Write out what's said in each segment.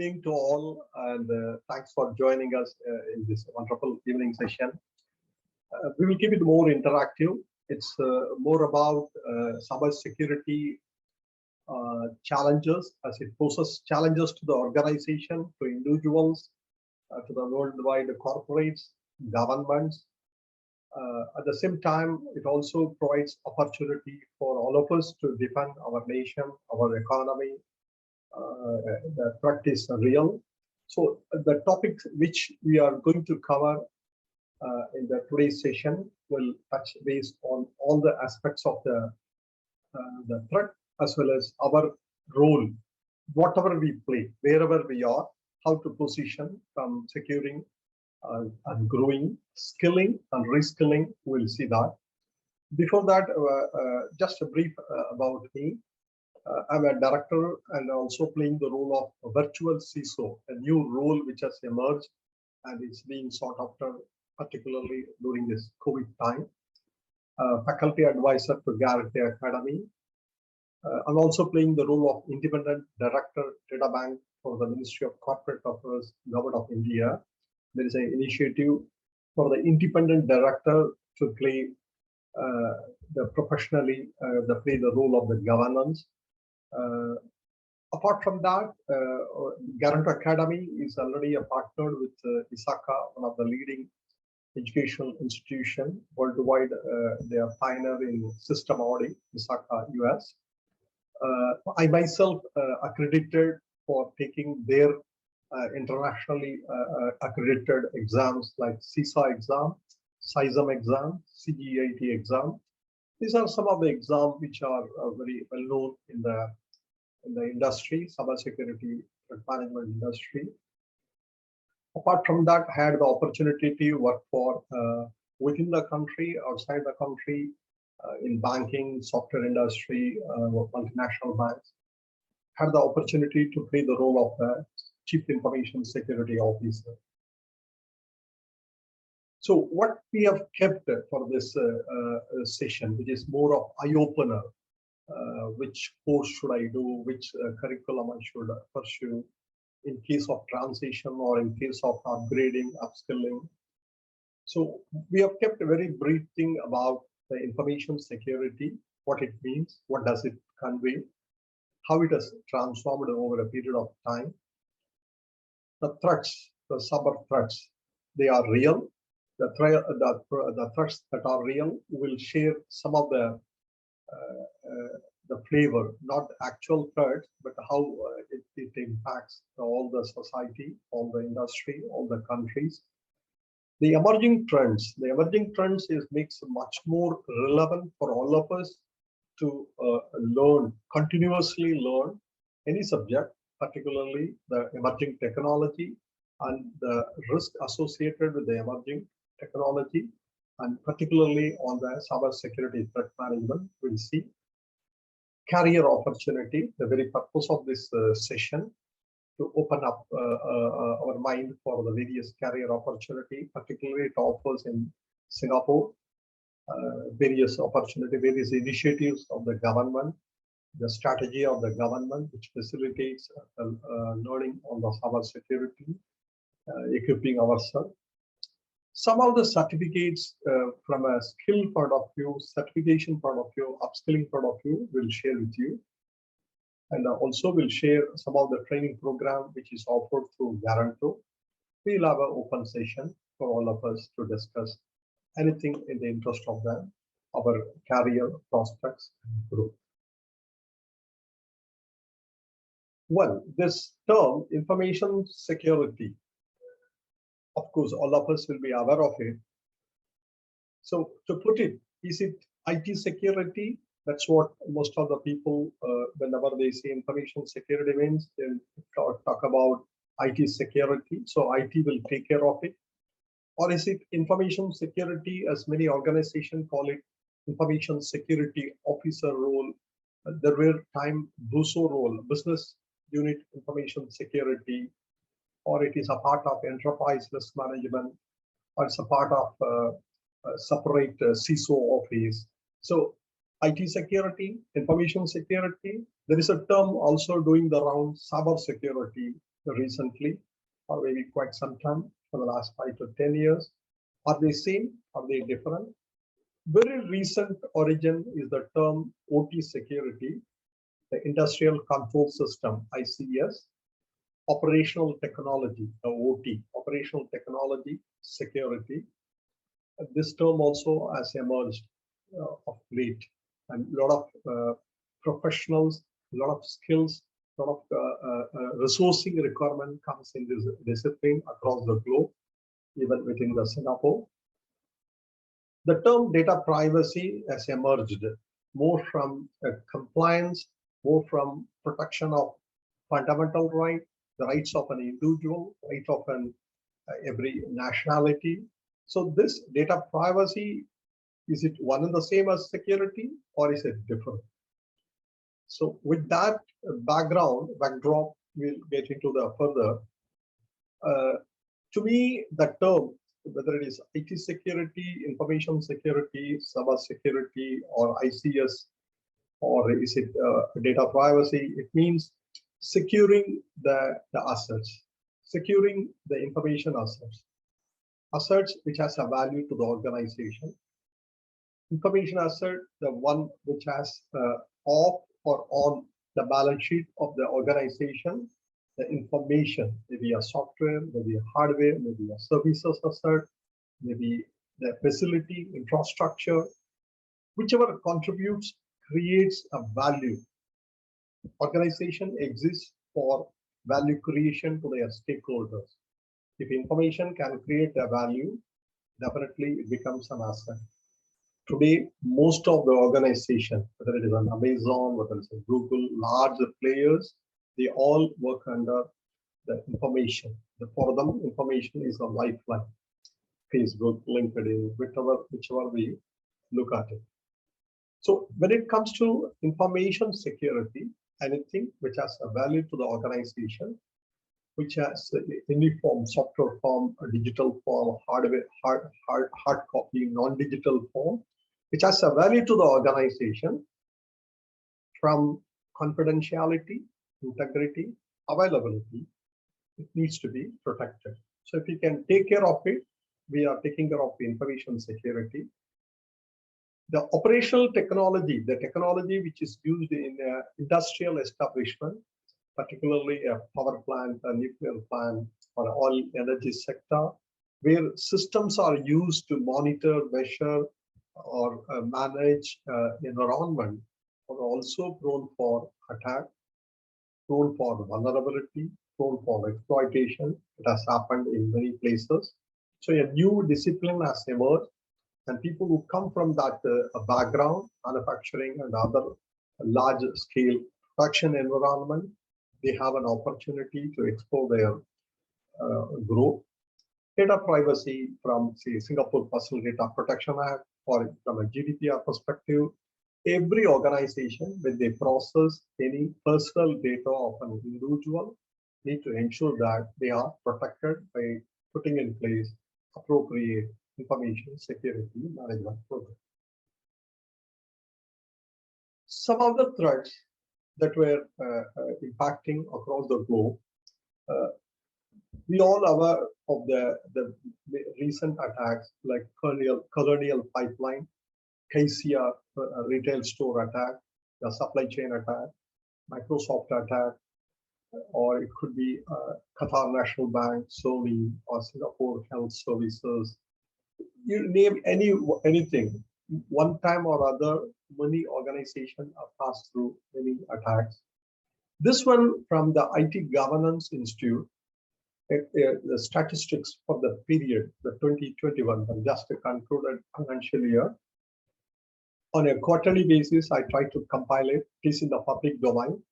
evening to all, and thanks for joining us in this wonderful evening session. We will keep it more interactive. It's more about cybersecurity challenges as it poses challenges to the organization, to individuals, to the worldwide corporates, governments. At the same time, it also provides opportunity for all of us to defend our nation, our economy. The threat is real. So the topics which we are going to cover in the today's session will touch base on all the aspects of the threat as well as our role, whatever we play, wherever we are, how to position from securing and growing, skilling and reskilling. We'll see that. Before that, just a brief about me. I'm a director and also playing the role of virtual CISO, a new role which has emerged and it's being sought after, particularly during this COVID time. Faculty advisor to Garranto Academy. I'm also playing the role of independent director, data bank for the Ministry of Corporate Affairs, Government of India. There is an initiative for the independent director to play play the role of the governance. Apart from that, Garranto Academy is already a partner with ISACA, one of the leading educational institution worldwide. They are pioneer in system audit, ISACA US. I myself accredited for taking their internationally accredited exams like CISA exam, CISM exam, CGIT exam. These are some of the exams which are very well known in the industry, cybersecurity threat management industry. Apart from that, I had the opportunity to work for within the country, outside the country, in banking, software industry, multinational banks. Had the opportunity to play the role of the Chief Information Security Officer. So what we have kept for this session, which is more of eye-opener, which course should I do, which curriculum I should pursue in case of transition or in case of upgrading, upskilling. So we have kept a very brief thing about the information security, what it means, what does it convey, how it has transformed over a period of time. The threats, the cyber threats, they are real. The threats that are real will share some of the flavor, not actual threats, but how it impacts all the society, all the industry, all the countries. The emerging trends makes much more relevant for all of us to continuously learn any subject, particularly the emerging technology and the risk associated with the emerging technology, and particularly on the cybersecurity threat management. We'll see career opportunity, the very purpose of this session, to open up our mind for the various career opportunity, particularly it offers in Singapore, various initiatives of the government, the strategy of the government, which facilitates learning on the cybersecurity, equipping ourselves. Some of the certificates from a skill point of view, certification point of view, upskilling point of view, we'll share with you. And also we'll share some of the training program which is offered through Garranto. We'll have an open session for all of us to discuss anything in the interest of our career prospects and growth. Well, this term, information security, of course, all of us will be aware of it. So to put it, is it IT security? That's what most of the people, whenever they say information security means, they'll talk about IT security. So IT will take care of it. Or is it information security, as many organizations call it, information security officer role? There were time BUSO role, business unit information security, or it is a part of enterprise risk management, or it's a part of a separate CISO office. So IT security, information security, there is a term also doing the round, cyber security. recently, or maybe quite some time for the last 5 to 10 years? Are they same? Are they different? Very recent origin is the term OT security, the Industrial Control System, ICS, operational technology, the OT, operational technology security. This term also has emerged of late, and a lot of professionals, a lot of skills, a lot of resourcing requirement comes in this discipline across the globe, even within the Singapore. The term data privacy has emerged more from compliance, more from protection of fundamental right, the rights of an individual, right of every nationality. So this data privacy, is it one and the same as security, or is it different? So with that backdrop, we'll get into the further. To me, the term, whether it is IT security, information security, cyber security, or ICS, or is it data privacy, it means securing the assets, securing the information assets which has a value to the organization. Information asset, the one which has off or on the balance sheet of the organization, the information, maybe a software, maybe a hardware, maybe a services asset, maybe the facility, infrastructure, whichever contributes, creates a value. Organization exists for value creation to their stakeholders. If information can create a value, definitely it becomes an asset. Today, most of the organization, whether it is an Amazon, whether it's a Google, large players, they all work under the information. For them, information is a lifeline. Facebook, LinkedIn, whichever we look at it. So when it comes to information security, anything which has a value to the organization, which has any form, software form, a digital form, hardware, hard copy, non-digital form, which has a value to the organization, from confidentiality, integrity, availability, it needs to be protected. So if we can take care of it, we are taking care of the information security. The operational technology, the technology which is used in industrial establishment, particularly a power plant, a nuclear plant, or oil energy sector, where systems are used to monitor, measure, or manage environment, are also prone for attack, prone for vulnerability, prone for exploitation. It has happened in many places. So a new discipline has emerged, and people who come from that background, manufacturing and other large scale production environment, they have an opportunity to explore their growth. Data privacy from, say, Singapore Personal Data Protection Act, or from a GDPR perspective, every organization, when they process any personal data of an individual, need to ensure that they are protected by putting in place appropriate information security management program. Some of the threats that were impacting across the globe, we all aware of the recent attacks like Colonial Pipeline, KCR retail store attack, the supply chain attack, Microsoft attack, or it could be Qatar National Bank, Sony, or Singapore Health Services. You name anything, one time or other, many organizations have passed through many attacks. This one from the IT Governance Institute, the statistics for the period, the 2021, just concluded financial year. On a quarterly basis, I try to compile it. It is in the public domain.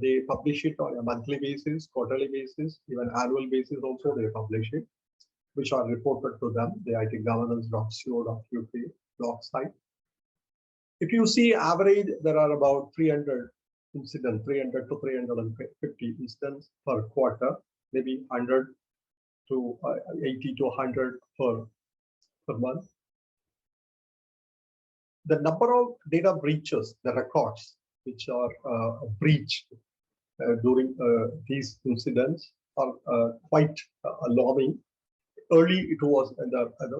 They publish it on a monthly basis, quarterly basis, even annual basis also they publish it, which are reported to them, the itgovernance.co.uk blog site. If you see average, there are about 300 incidents, 300 to 350 incidents per quarter, maybe 100 to 80 to 100 per month. The number of data breaches, the records which are breached, during these incidents are quite alarming. Early it was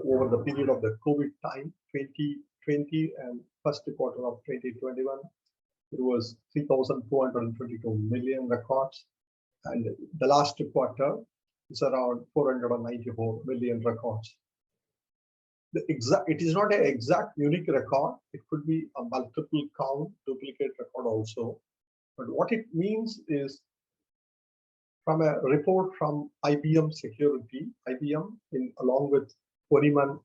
over the period of the COVID time, 2020 and first quarter of 2021, it was 3,422 million records. And the last quarter is around 494 million records. It is not an exact unique record. It could be a multiple count duplicate record also. But what it means is, from a report from IBM Security, IBM along with 21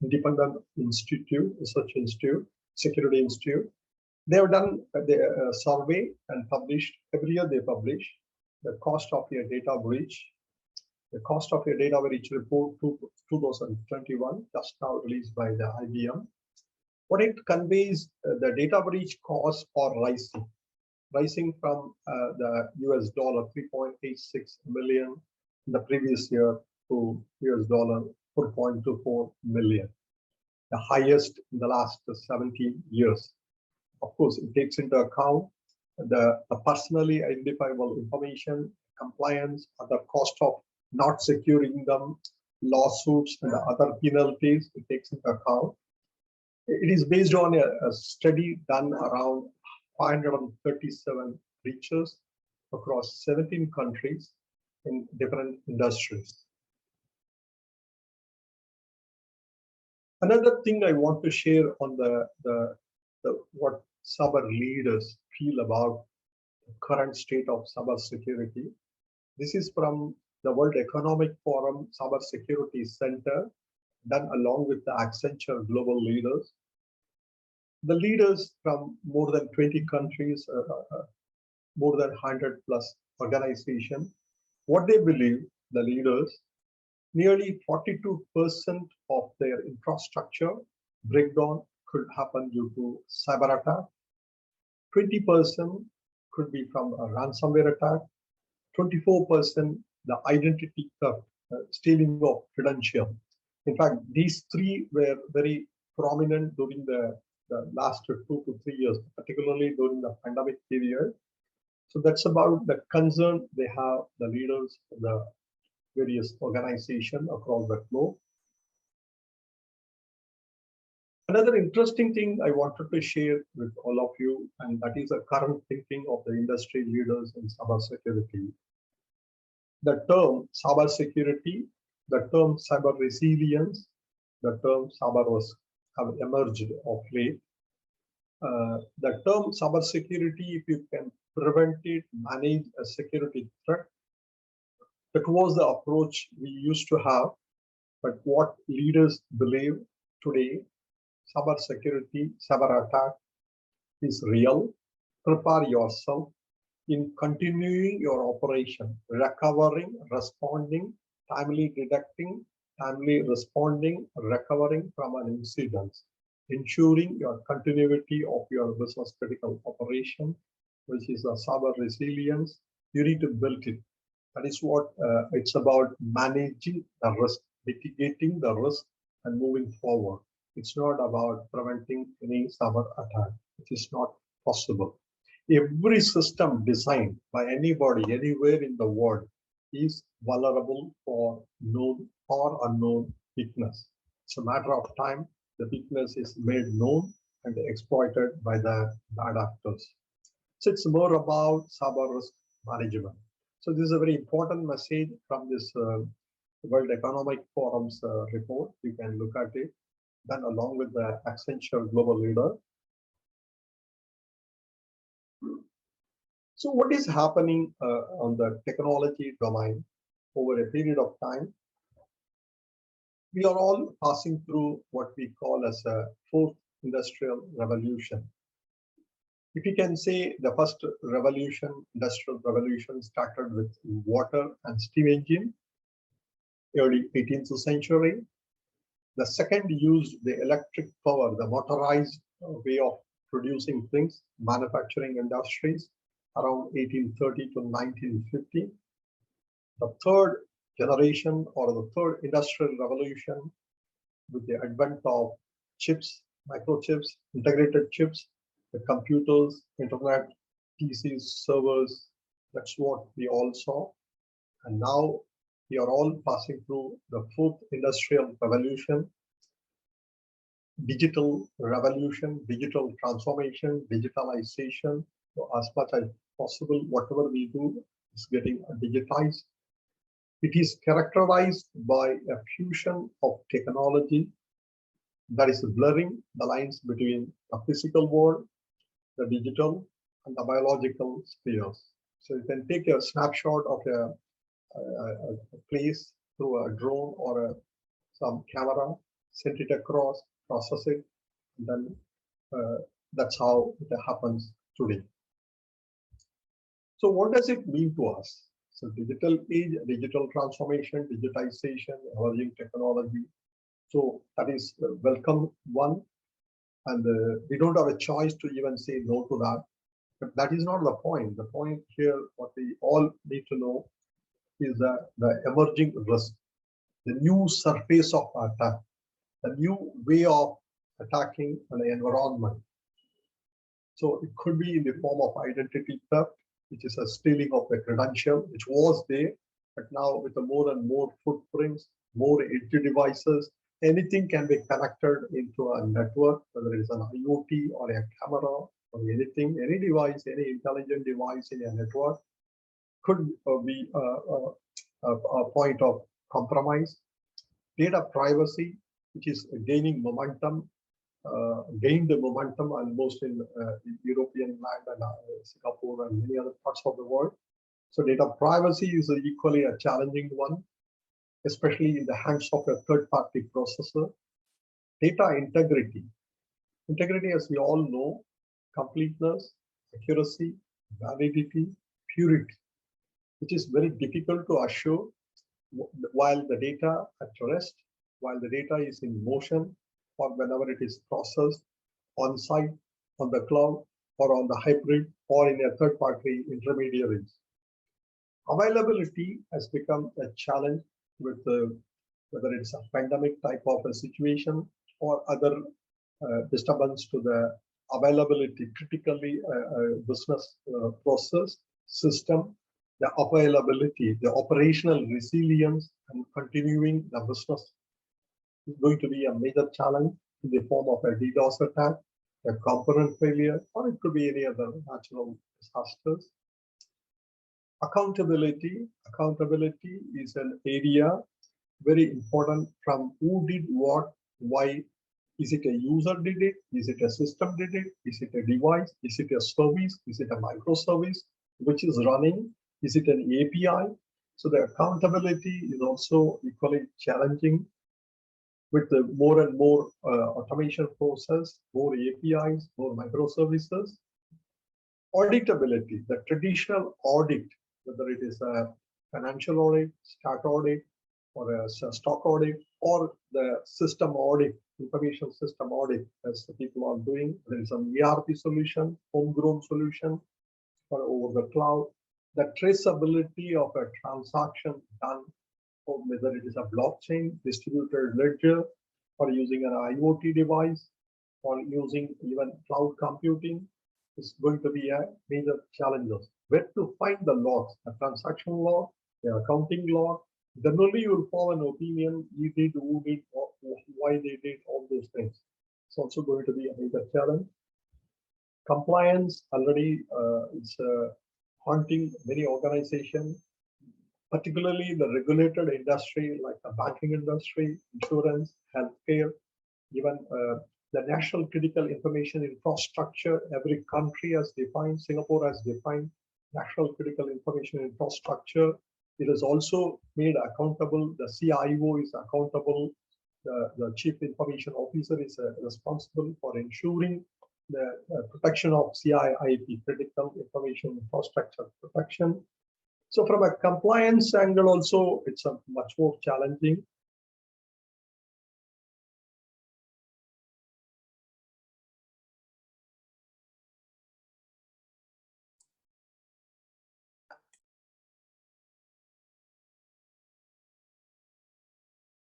independent research institute, security institute, they have done a survey and published, every year they publish the cost of a data breach. The cost of a data breach report 2021, just now released by the IBM. What it conveys, the data breach costs are rising from the US dollar 3.86 million in the previous year to US dollar 4.24 million, the highest in the last 17 years. Of course, it takes into account the personally identifiable information, compliance, other cost of not securing them, lawsuits, and other penalties. It takes into account. It is based on a study done around 537 breaches across 17 countries in different industries. Another thing I want to share on what cyber leaders feel about the current state of cybersecurity. This is from the World Economic Forum Cybersecurity Center, done along with the Accenture global leaders. The leaders from more than 20 countries, more than 100 plus organizations, what they believe, the leaders, nearly 42% of their infrastructure breakdown could happen due to cyber attack. 20% could be from a ransomware attack. 24% the identity theft, stealing of credential. In fact, these three were very prominent during the last 2 to 3 years, particularly during the pandemic period. So that's about the concern they have, the leaders, the various organizations across the globe. Another interesting thing I wanted to share with all of you, and that is the current thinking of the industry leaders in cybersecurity. The term cybersecurity, the term cyber resilience, the term cyber risk have emerged of late. The term cybersecurity, if you can prevent it, manage a security threat, that was the approach we used to have. But what leaders believe today, cybersecurity, cyber attack is real. Prepare yourself in continuing your operation, recovering, responding, timely detecting, timely responding, recovering from an incident, ensuring your continuity of your business critical operation, which is a cyber resilience. You need to build it. That is what it's about, managing the risk, mitigating the risk, and moving forward. It's not about preventing any cyber attack. It is not possible. Every system designed by anybody, anywhere in the world, is vulnerable for known or unknown weakness. It's a matter of time. The weakness is made known and exploited by the bad actors. So it's more about cyber risk management. So this is a very important message from this World Economic Forum's report. You can look at it, done along with the Accenture global leader. So what is happening on the technology domain over a period of time? We are all passing through what we call as a fourth industrial revolution. If you can say the first revolution, industrial revolution, started with water and steam engine, early 18th century. The second used the electric power, the motorized way of producing things, manufacturing industries, around 1830 to 1950. The third generation, or the third industrial revolution, with the advent of chips, microchips, integrated chips, the computers, internet, PCs, servers, That's what we all saw. And now we are all passing through the fourth industrial revolution, digital revolution, digital transformation, digitalization. So as much as possible, whatever we do is getting digitized. It is characterized by a fusion of technology that is blurring the lines between the physical world, the digital, and the biological spheres. So you can take a snapshot of a place through a drone or some camera, send it across, process it, and then that's how it happens today. So what does it mean to us? So digital age, digital transformation, digitization, emerging technology. So that is a welcome one. And we don't have a choice to even say no to that. But that is not the point. The point here, what we all need to know is that the emerging risk, the new surface of attack, the new way of attacking an environment. So it could be in the form of identity theft, which is a stealing of the credential, which was there, but now with the more and more footprints, more edge devices, anything can be connected into a network, whether it's an IoT or a camera or anything, any device, any intelligent device in a network could be a point of compromise. Data privacy, which is gaining momentum, gained the momentum almost in European land and Singapore and many other parts of the world. So data privacy is equally a challenging one, especially in the hands of a third-party processor. Data integrity. Integrity, as we all know, completeness, accuracy, validity, purity, which is very difficult to assure while the data at rest, while the data is in motion, or whenever it is processed on site, on the cloud, or on the hybrid, or in a third-party intermediaries. Availability has become a challenge with whether it's a pandemic type of a situation or other disturbance to the availability, critically business process, system, the availability, the operational resilience, and continuing the business is going to be a major challenge in the form of a DDoS attack, a component failure, or it could be any other natural disasters. Accountability. Accountability is an area very important, from who did what, why. Is it a user did it? Is it a system did it? Is it a device? Is it a service? Is it a microservice which is running? Is it an API? So the accountability is also equally challenging with the more and more automation process, more APIs, more microservices. Auditability, the traditional audit, whether it is a financial audit, stat audit, or a stock audit, or the system audit, information system audit, as the people are doing. There is an ERP solution, homegrown solution, or over the cloud. The traceability of a transaction done, or whether it is a blockchain, distributed ledger, or using an IoT device, or using even cloud computing, is going to be a major challenge. Where to find the logs, a transaction log, the accounting log, then only you will form an opinion, you did, who did, why they did, all those things. It's also going to be a major challenge. Compliance already is haunting many organizations, particularly the regulated industry like the banking industry, insurance, healthcare, even the national critical information infrastructure. Every country has defined, Singapore has defined national critical information infrastructure. It is also made accountable. The CIO is accountable. The Chief Information Officer is responsible for ensuring the protection of CIIP, critical information infrastructure protection. So from a compliance angle also, it's a much more challenging.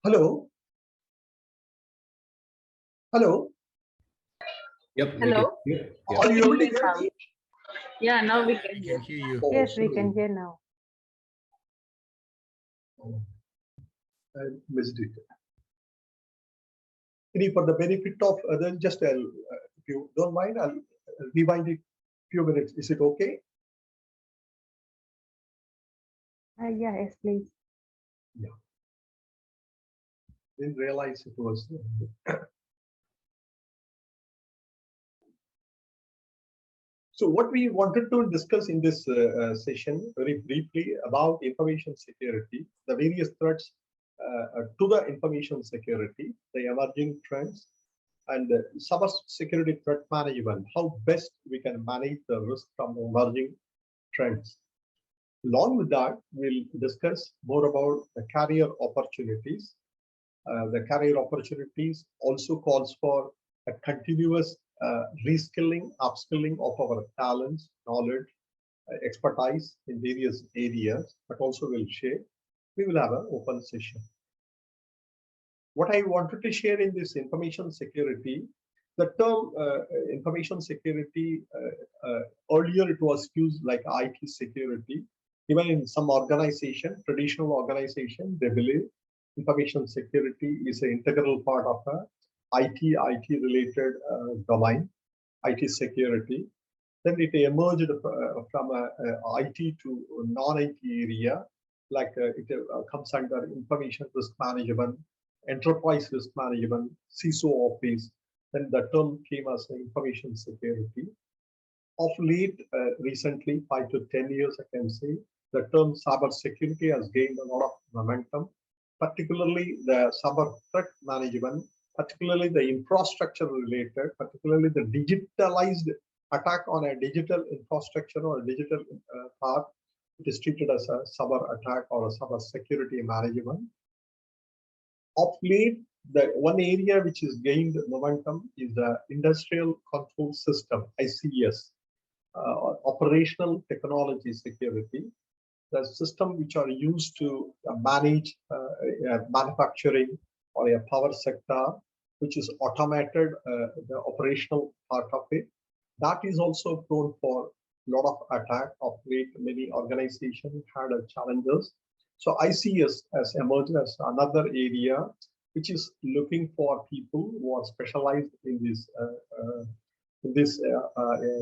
Hello. Hello. Yep. Hello. Are you able to hear me? Yeah, now we can We hear. can hear you. Oh, Yes, we sorry. can hear now. Oh, I missed it. Any for the benefit of others, just if you don't mind, I'll rewind it few minutes. Is it okay? Yeah, yes, please. Yeah. Didn't realize it was. So what we wanted to discuss in this session very briefly about information security, the various threats to the information security, the emerging trends, and cyber security threat management, how best we can manage the risk from the emerging trends. Along with that, we'll discuss more about the career opportunities. The career opportunities also calls for a continuous reskilling, upskilling of our talents, knowledge, expertise in various areas, but also we'll share. We will have an open session. What I wanted to share in this information security, the term information security, earlier it was used like IT security. Even in some organization, traditional organization, they believe information security is an integral part of a IT related domain, IT security. Then it emerged from IT to non-IT area, like it comes under information risk management, enterprise risk management, CISO office. Then the term came as information security. Of late, recently, 5 to 10 years, I can say, the term cyber security has gained a lot of momentum, particularly the cyber threat management, particularly the infrastructure related, particularly the digitalized attack on a digital infrastructure or a digital part. It is treated as a cyber attack or a cyber security management. Of late, the one area which is gained momentum is the industrial control system, ICS, operational technology security, the system which are used to manage manufacturing or a power sector, which is automated, the operational part of it. That is also prone for a lot of attack. Of late, many organizations had challenges. So ICS has emerged as another area which is looking for people who are specialized in this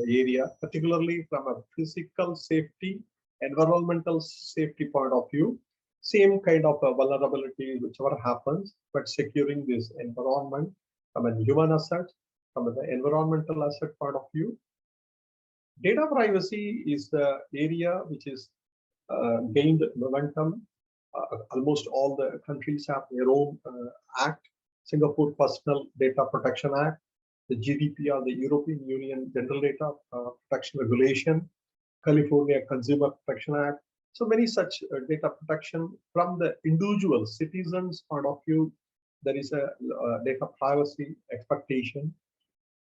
area, particularly from a physical safety, environmental safety point of view. Same kind of vulnerability, whichever happens, but securing this environment from a human asset, from the environmental asset point of view. Data privacy is the area which is gained momentum. Almost all the countries have their own act. Singapore Personal Data Protection Act, the GDPR, the European Union General Data Protection Regulation, California Consumer Protection Act. So many such data protection from the individual citizens' point of view. There is a data privacy expectation.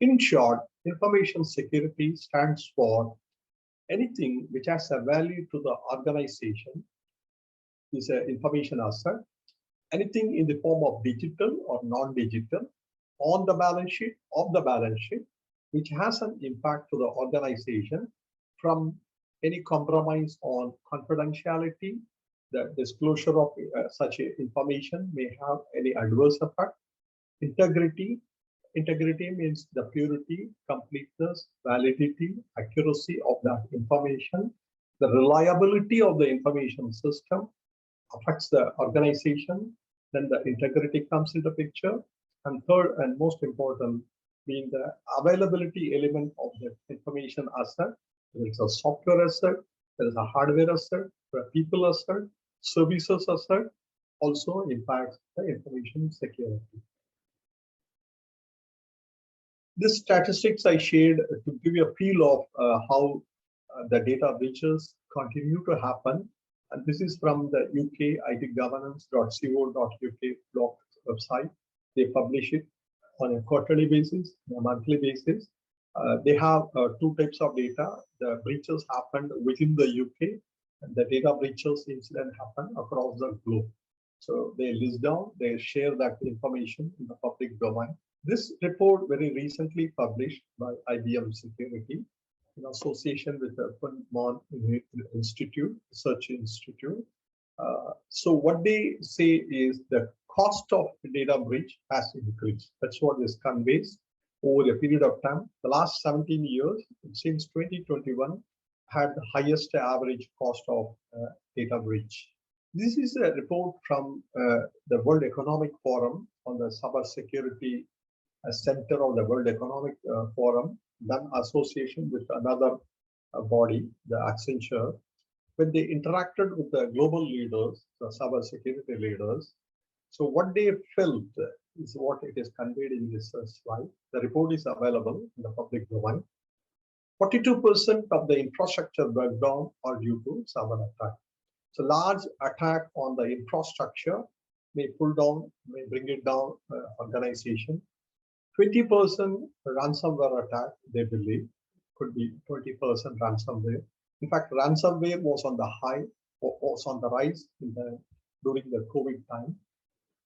In short, information security stands for anything which has a value to the organization is an information asset. Anything in the form of digital or non-digital, on the balance sheet, off the balance sheet, which has an impact to the organization from any compromise on confidentiality, the disclosure of such information may have any adverse effect. Integrity means the purity, completeness, validity, accuracy of that information. The reliability of the information system affects the organization. Then the integrity comes into picture. And third and most important being the availability element of the information asset. There is a software asset, there is a hardware asset, there are people asset, services asset, also impacts the information security. This statistics I shared to give you a feel of how the data breaches continue to happen. And this is from the UK itgovernance.co.uk blog website. They publish it on a quarterly basis, a monthly basis. They have two types of data. The breaches happened within the UK, and the data breaches incident happened across the globe. So they list down, they share that information in the public domain. This report very recently published by IBM Security in association with the Mon Institute, Research Institute. So what they say is the cost of data breach has increased. That's what this conveys over a period of time. The last 17 years, since 2021, had the highest average cost of data breach. This is a report from the World Economic Forum on the cybersecurity center of the World Economic Forum, done association with another body, the Accenture. When they interacted with the global leaders, the cybersecurity leaders, so what they felt is what it is conveyed in this slide. The report is available in the public domain. 42% of the infrastructure breakdown are due to cyber attack. So large attack on the infrastructure may pull down, may bring it down organization. 20% ransomware attack, they believe, could be 20% ransomware. In fact, ransomware was on the high, or was on the rise during the COVID time.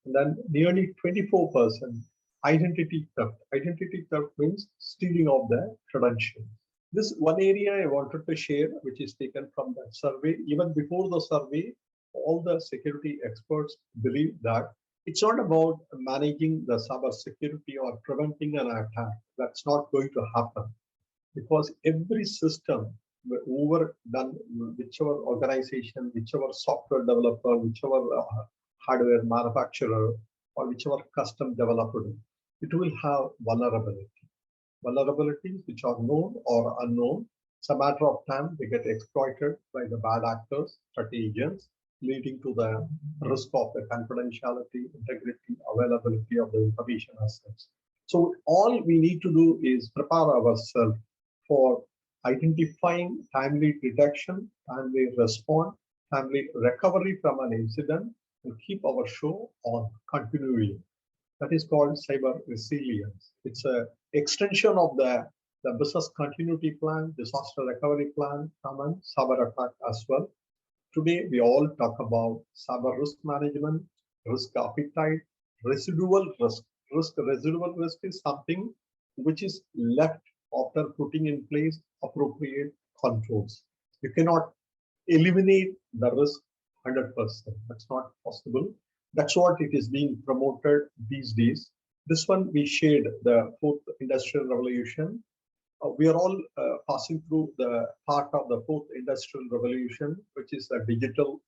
And then nearly 24% identity theft. Identity theft means stealing of the credentials. This one area I wanted to share, which is taken from that survey. Even before the survey, all the security experts believe that it's not about managing the cyber security or preventing an attack. That's not going to happen, because every system, overdone, whichever organization, whichever software developer, whichever hardware manufacturer, or whichever custom developer, it will have vulnerability. Vulnerabilities which are known or unknown. It's a matter of time they get exploited by the bad actors, strategy agents, leading to the risk of the confidentiality, integrity, availability of the information assets. So all we need to do is prepare ourselves for identifying timely detection, timely response, timely recovery from an incident, and keep our show on continuing. That is called cyber resilience. It's an extension of the business continuity plan, disaster recovery plan, and cyber attack as well. Today, we all talk about cyber risk management, risk appetite, residual risk. Residual risk is something which is left after putting in place appropriate controls. You cannot eliminate the risk 100%. That's not possible. That's what it is being promoted these days. This one we shared the fourth industrial revolution. We are all passing through the part of the fourth industrial revolution, which is a digital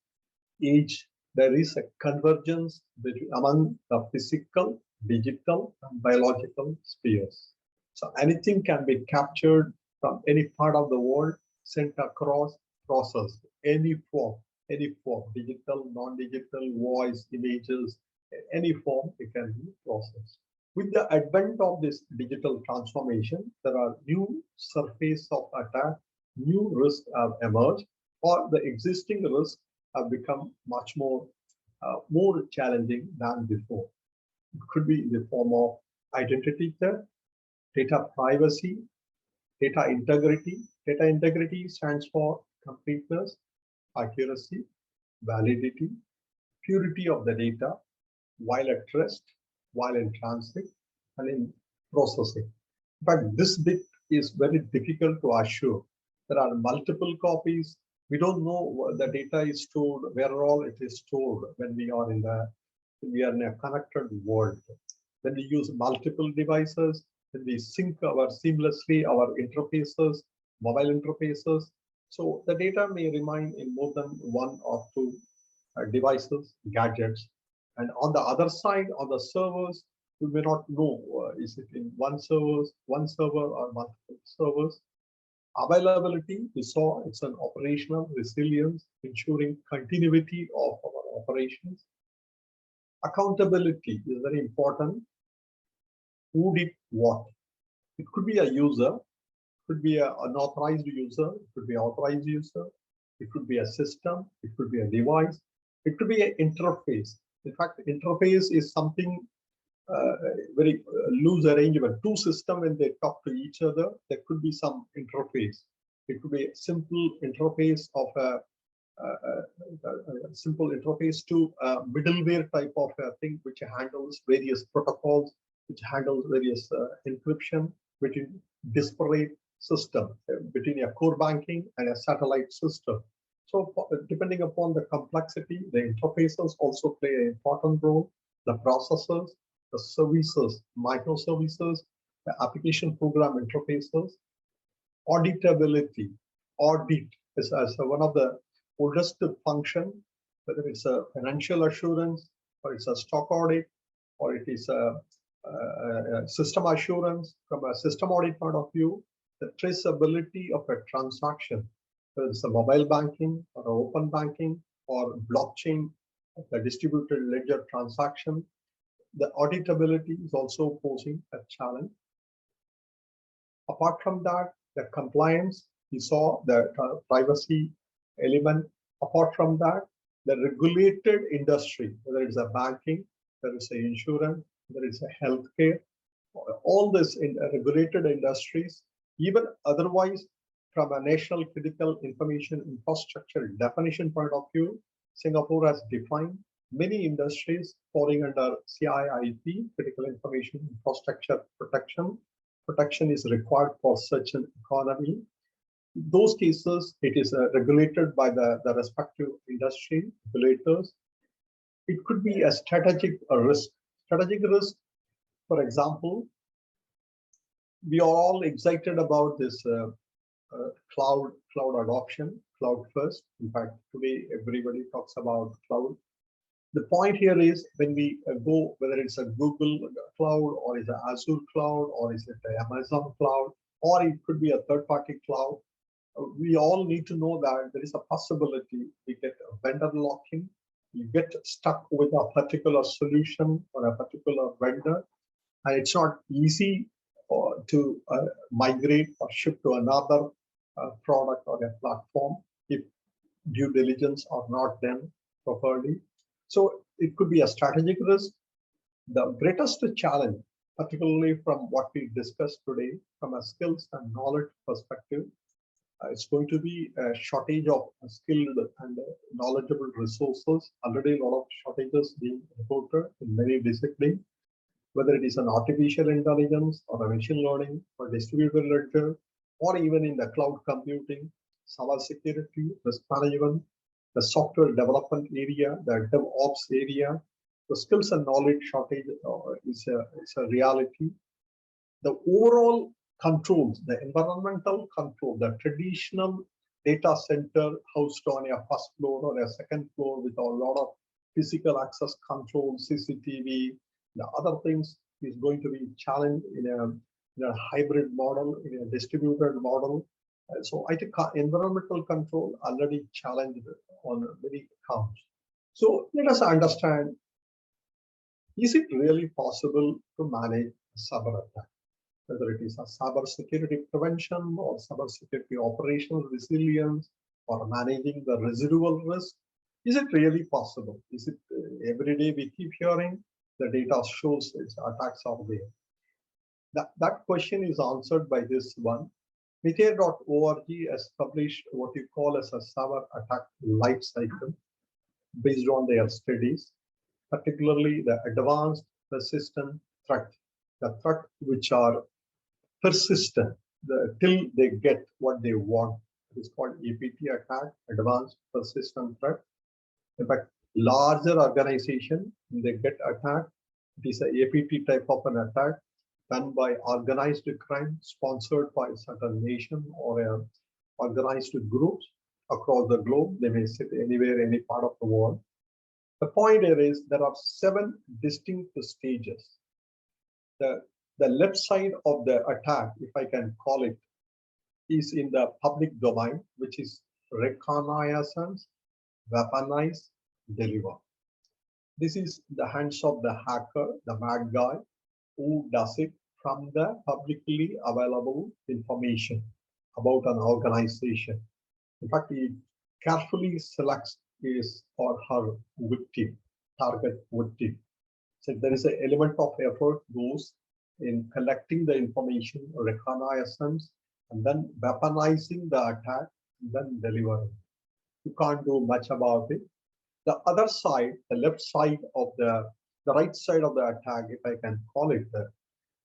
age. There is a convergence among the physical, digital, and biological spheres. So anything can be captured from any part of the world, sent across, processed, any form, digital, non-digital, voice, images, any form, it can be processed. With the advent of this digital transformation, there are new surface of attack, new risks have emerged, or the existing risks have become much more challenging than before. It could be in the form of identity theft, data privacy, data integrity. Data integrity stands for completeness, accuracy, validity, purity of the data, while at rest, while in transit, and in processing. But this bit is very difficult to assure. There are multiple copies. We don't know where the data is stored, where all it is stored when we are in a connected world. When we use multiple devices, when we sync seamlessly our interfaces, mobile interfaces. So the data may remain in more than one or two devices, gadgets. And on the other side, on the servers, we may not know, is it in one server or multiple servers. Availability, we saw it's an operational resilience, ensuring continuity of our operations. Accountability is very important. Who did what? It could be a user, could be an unauthorized user, it could be an authorized user, it could be a system, it could be a device, it could be an interface. In fact, interface is something very loose arrangement. Two systems, when they talk to each other, there could be some interface. It could be a simple interface of a simple interface to a middleware type of a thing, which handles various protocols, which handles various encryption between disparate system between a core banking and a satellite system. So depending upon the complexity, the interfaces also play an important role. The processors, the services, microservices, the application program interfaces, auditability. Audit is as one of the oldest function, whether it's a financial assurance or it's a stock audit or it is a system assurance. From a system audit point of view, the traceability of a transaction, whether it's a mobile banking or open banking or blockchain, the distributed ledger transaction, the auditability is also posing a challenge. Apart from that, the compliance, we saw the privacy element. Apart from that, the regulated industry, whether it's a banking, whether it's a insurance, whether it's a healthcare, all this in regulated industries, even otherwise from a national critical information infrastructure definition point of view, Singapore has defined many industries falling under CIIP, critical information infrastructure protection. Protection is required for such an economy. In those cases, it is regulated by the respective industry regulators. It could be a strategic risk. Strategic risk, for example, we are all excited about this cloud adoption, cloud first. In fact, today everybody talks about cloud. The point here is when we go, whether it's a Google cloud or is it Azure cloud or is it Amazon cloud or it could be a third-party cloud, we all need to know that there is a possibility we get a vendor lock-in, you get stuck with a particular solution or a particular vendor, and it's not easy to migrate or shift to another product or a platform if due diligence are not done properly. So it could be a strategic risk. The greatest challenge, particularly from what we discussed today, from a skills and knowledge perspective, it's going to be a shortage of skilled and knowledgeable resources. Already a lot of shortages being reported in many disciplines, whether it is an artificial intelligence or a machine learning or distributed ledger, or even in the cloud computing, cyber security, risk management, the software development area, the DevOps area. The skills and knowledge shortage is a reality. The overall controls, the environmental control, the traditional data center housed on a first floor or a second floor with a lot of physical access control, CCTV, the other things is going to be challenged in a hybrid model, in a distributed model. So I think environmental control already challenged on many counts. So let us understand, is it really possible to manage a cyber attack? Whether it is a cyber security prevention or cyber security operational resilience or managing the residual risk, is it really possible? Is it every day we keep hearing the data shows its attacks are there? That question is answered by this one. Mithya.org has published what you call as a cyber attack life cycle based on their studies, particularly the advanced persistent threat, the threat which are persistent till they get what they want. It is called APT attack, advanced persistent threat. In fact, larger organization, when they get attacked, it is an APT type of an attack done by organized crime, sponsored by a certain nation or a organized groups across the globe. They may sit anywhere, any part of the world. The point here is there are 7 distinct stages. The left side of the attack, if I can call it, is in the public domain, which is reconnaissance, weaponize, deliver. This is the hands of the hacker, the bad guy, who does it from the publicly available information about an organization. In fact, he carefully selects his or her victim, target victim. So there is an element of effort goes in collecting the information, reconnaissance, and then weaponizing the attack, and then delivering. You can't do much about it. The other side, the left side of the right side of the attack, if I can call it that,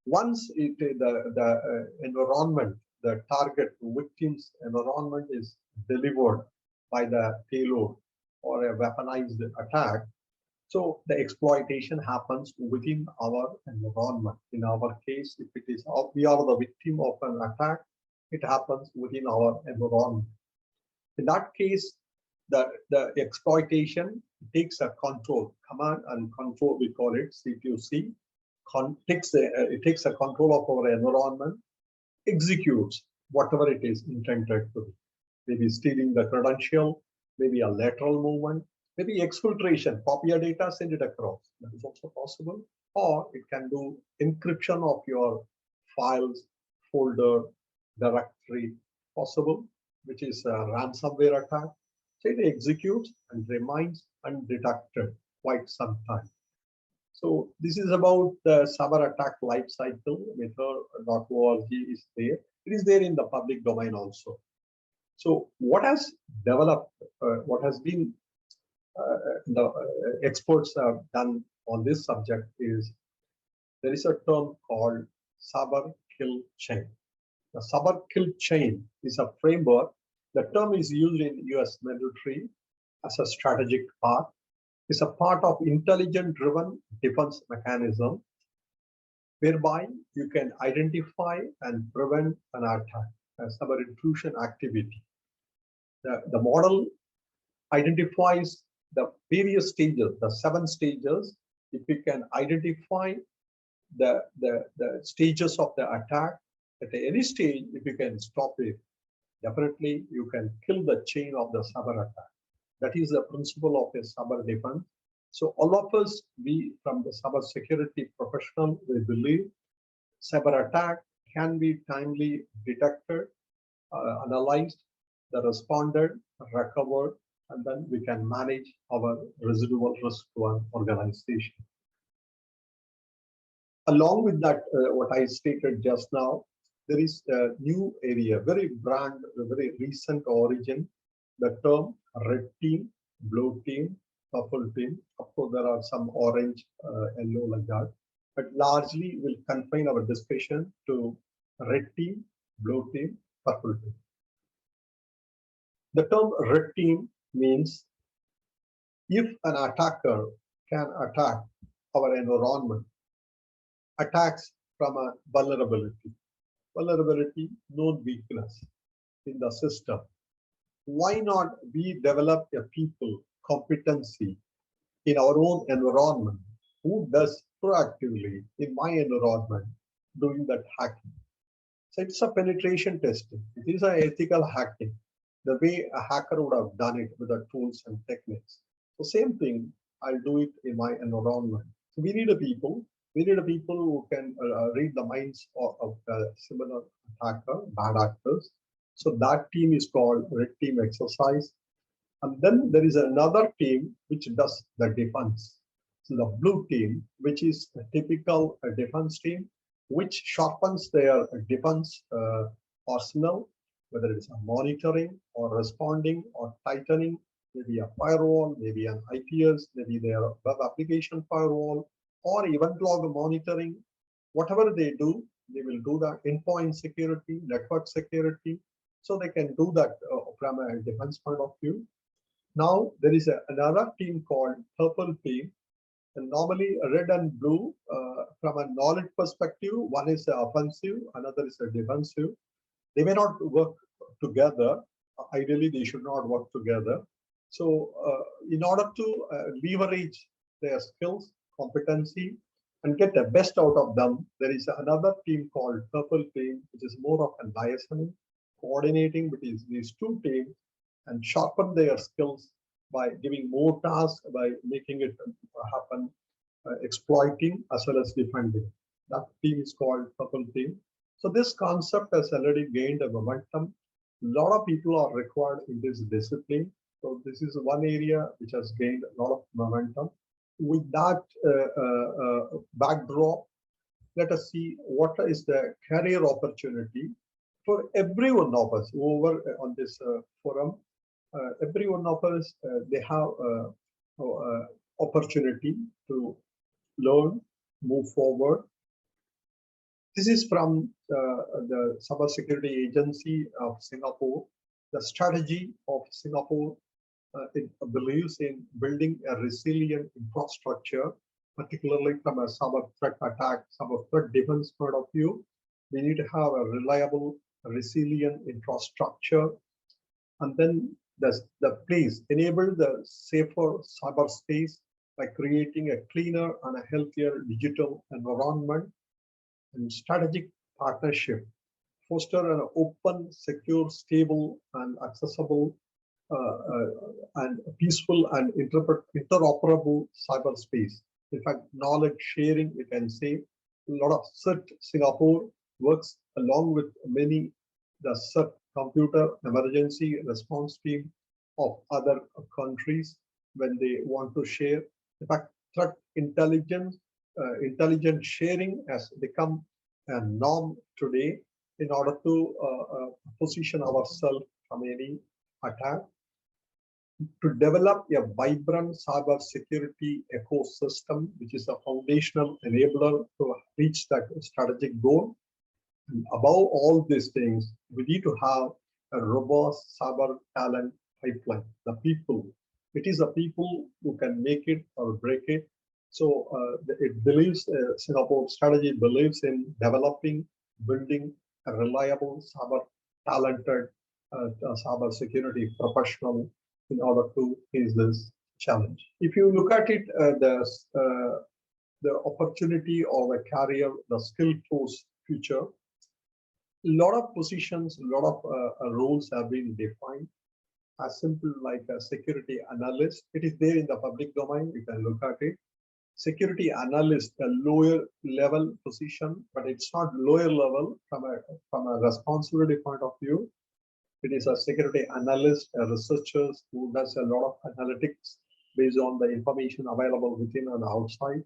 once the environment, the target victim's environment is delivered by the payload or a weaponized attack. So the exploitation happens within our environment. In our case, if it is we are the victim of an attack, it happens within our environment. In that case, the exploitation takes a control, command and control, we call it CQC, it takes a control of our environment, executes whatever it is intended to be. Maybe stealing the credential, maybe a lateral movement, maybe exfiltration, copy your data, send it across. That is also possible. Or it can do encryption of your files, folder, directory, possible, which is a ransomware attack. So it executes and remains undetected quite some time. So this is about the cyber attack life cycle. Meter.org is there. It is there in the public domain also. So what has developed, what has been the experts have done on this subject is there is a term called cyber kill chain. The cyber kill chain is a framework. The term is used in US military as a strategic part. It's a part of intelligence-driven defense mechanism whereby you can identify and prevent an attack, a cyber intrusion activity. The model identifies the various stages, the 7 stages. If you can identify the stages of the attack at any stage, if you can stop it, definitely you can kill the chain of the cyber attack. That is the principle of a cyber defense. So all of us, we from the cyber security professional, we believe cyber attack can be timely detected, analyzed, the responded, recovered, and then we can manage our residual risk to an organization. Along with that, what I stated just now, there is a new area, very recent origin, the term red team, blue team, purple team. Of course, there are some orange, yellow like that, but largely we'll confine our discussion to red team, blue team, purple team. The term red team means if an attacker can attack our environment, attacks from a vulnerability, known weakness in the system, why not we develop a people competency in our own environment who does proactively in my environment doing that hacking. So it's a penetration testing. It is an ethical hacking, the way a hacker would have done it with the tools and techniques. So same thing, I'll do it in my environment. So we need a people who can read the minds of the similar attacker, bad actors. So that team is called red team exercise. And then there is another team which does the defense. So the blue team, which is a typical defense team, which sharpens their defense arsenal, whether it's a monitoring or responding or tightening, maybe a firewall, maybe an IPS, maybe their web application firewall, or event log monitoring. Whatever they do, they will do that endpoint security, network security. So they can do that from a defense point of view. Now there is another team called purple team. And normally red and blue, from a knowledge perspective, one is offensive, another is a defensive. They may not work together. Ideally, they should not work together. So in order to leverage their skills, competency, and get the best out of them, there is another team called purple team, which is more of a liaison, coordinating between these two teams and sharpen their skills by giving more tasks, by making it happen, exploiting as well as defending. That team is called purple team. So this concept has already gained a momentum. A lot of people are required in this discipline. So this is one area which has gained a lot of momentum. With that backdrop, let us see what is the career opportunity for every one of us over on this forum. Every one of us, they have opportunity to learn, move forward, This is from the Cybersecurity Agency of Singapore. The strategy of Singapore it believes in building a resilient infrastructure, particularly from a cyber threat attack, cyber threat defense point of view. We need to have a reliable, resilient infrastructure, and then please enable the safer cyberspace by creating a cleaner and a healthier digital environment. And strategic partnership foster an open, secure, stable, and accessible and peaceful and interoperable cyberspace. In fact, knowledge sharing, you can say, a lot of CERT Singapore works along with the CERT computer emergency response team of other countries when they want to share. In fact, threat intelligence, intelligence sharing has become a norm today in order to position ourselves from any attack. To develop a vibrant cyber security ecosystem, which is a foundational enabler to reach that strategic goal. And above all these things, we need to have a robust cyber talent pipeline. The people, it is the people who can make it or break it. So it believes, Singapore strategy believes in developing, building a reliable cyber talented cyber security professional in order to face this challenge. If you look at it, the opportunity of a career, the skill force future, a lot of positions, a lot of roles have been defined. As simple like a security analyst, it is there in the public domain. You can look at it. Security analyst, a lower level position, but it's not lower level from a responsibility point of view. It is a security analyst, a researcher who does a lot of analytics based on the information available within and outside.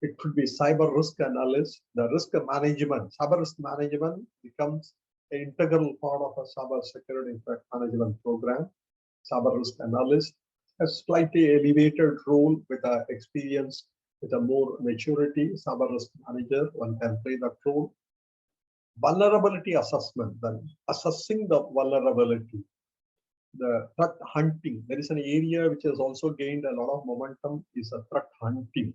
It could be cyber risk analyst. The risk management, cyber risk management becomes an integral part of a cyber security threat management program. Cyber risk analyst, a slightly elevated role with a experience, with a more maturity. Cyber risk manager, one can play that role. Vulnerability assessment, then assessing the vulnerability. The threat hunting, there is an area which has also gained a lot of momentum, is a threat hunting.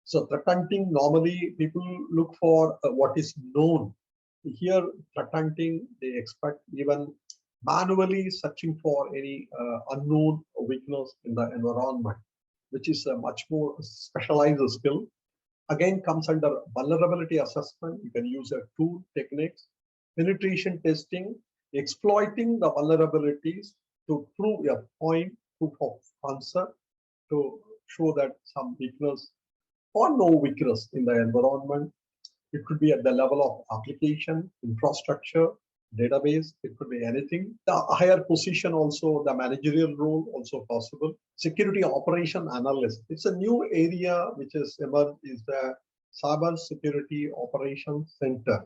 So threat hunting, normally people look for what is known. Here, threat hunting, they expect even manually searching for any unknown weakness in the environment, which is a much more specialized skill. Again, comes under vulnerability assessment. You can use a tool techniques, penetration testing, exploiting the vulnerabilities to prove a point, proof of concept, to show that some weakness or no weakness in the environment. It could be at the level of application, infrastructure, database. It could be anything. The higher position also, the managerial role also possible. Security operation analyst. It's a new area which has emerged, is the cyber security operations center,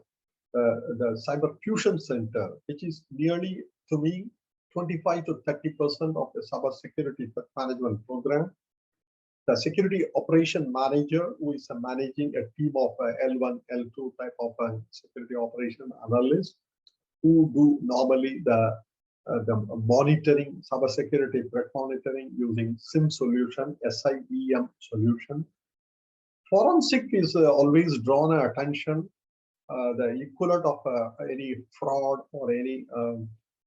the cyber fusion center, which is nearly, to me, 25 to 30% of the cyber security management program. The security operation manager, who is managing a team of L1, L2 type of security operation analyst, who do normally the monitoring, cybersecurity threat monitoring using SIM solution, SIEM solution. Forensic is always drawn attention. The equivalent of any fraud or any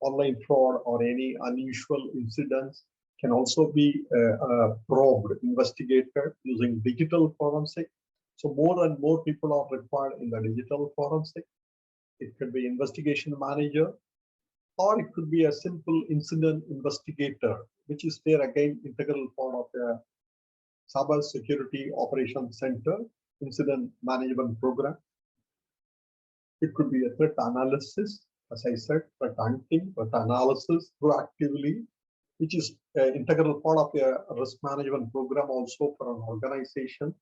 online fraud or any unusual incidents can also be probed, investigated using digital forensic. So more and more people are required in the digital forensic. It could be investigation manager, or it could be a simple incident investigator, which is there again integral part of the cyber security operations center incident management program. It could be a threat analysis, as I said, threat hunting, threat analysis proactively, which is an integral part of a risk management program also for an organization.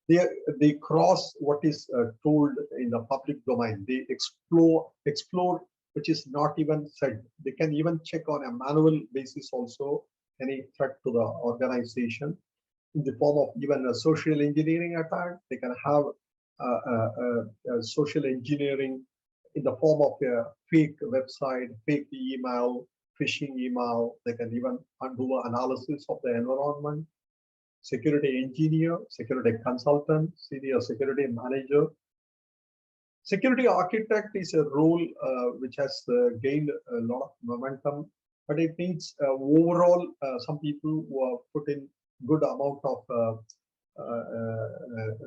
They cross what is told in the public domain. They explore, which is not even said. They can even check on a manual basis also any threat to the organization in the form of even a social engineering attack. They can have social engineering in the form of a fake website, fake email, phishing email. They can even do analysis of the environment. Security engineer, security consultant, senior security manager. Security architect is a role which has gained a lot of momentum, but it needs overall some people who have put in good amount of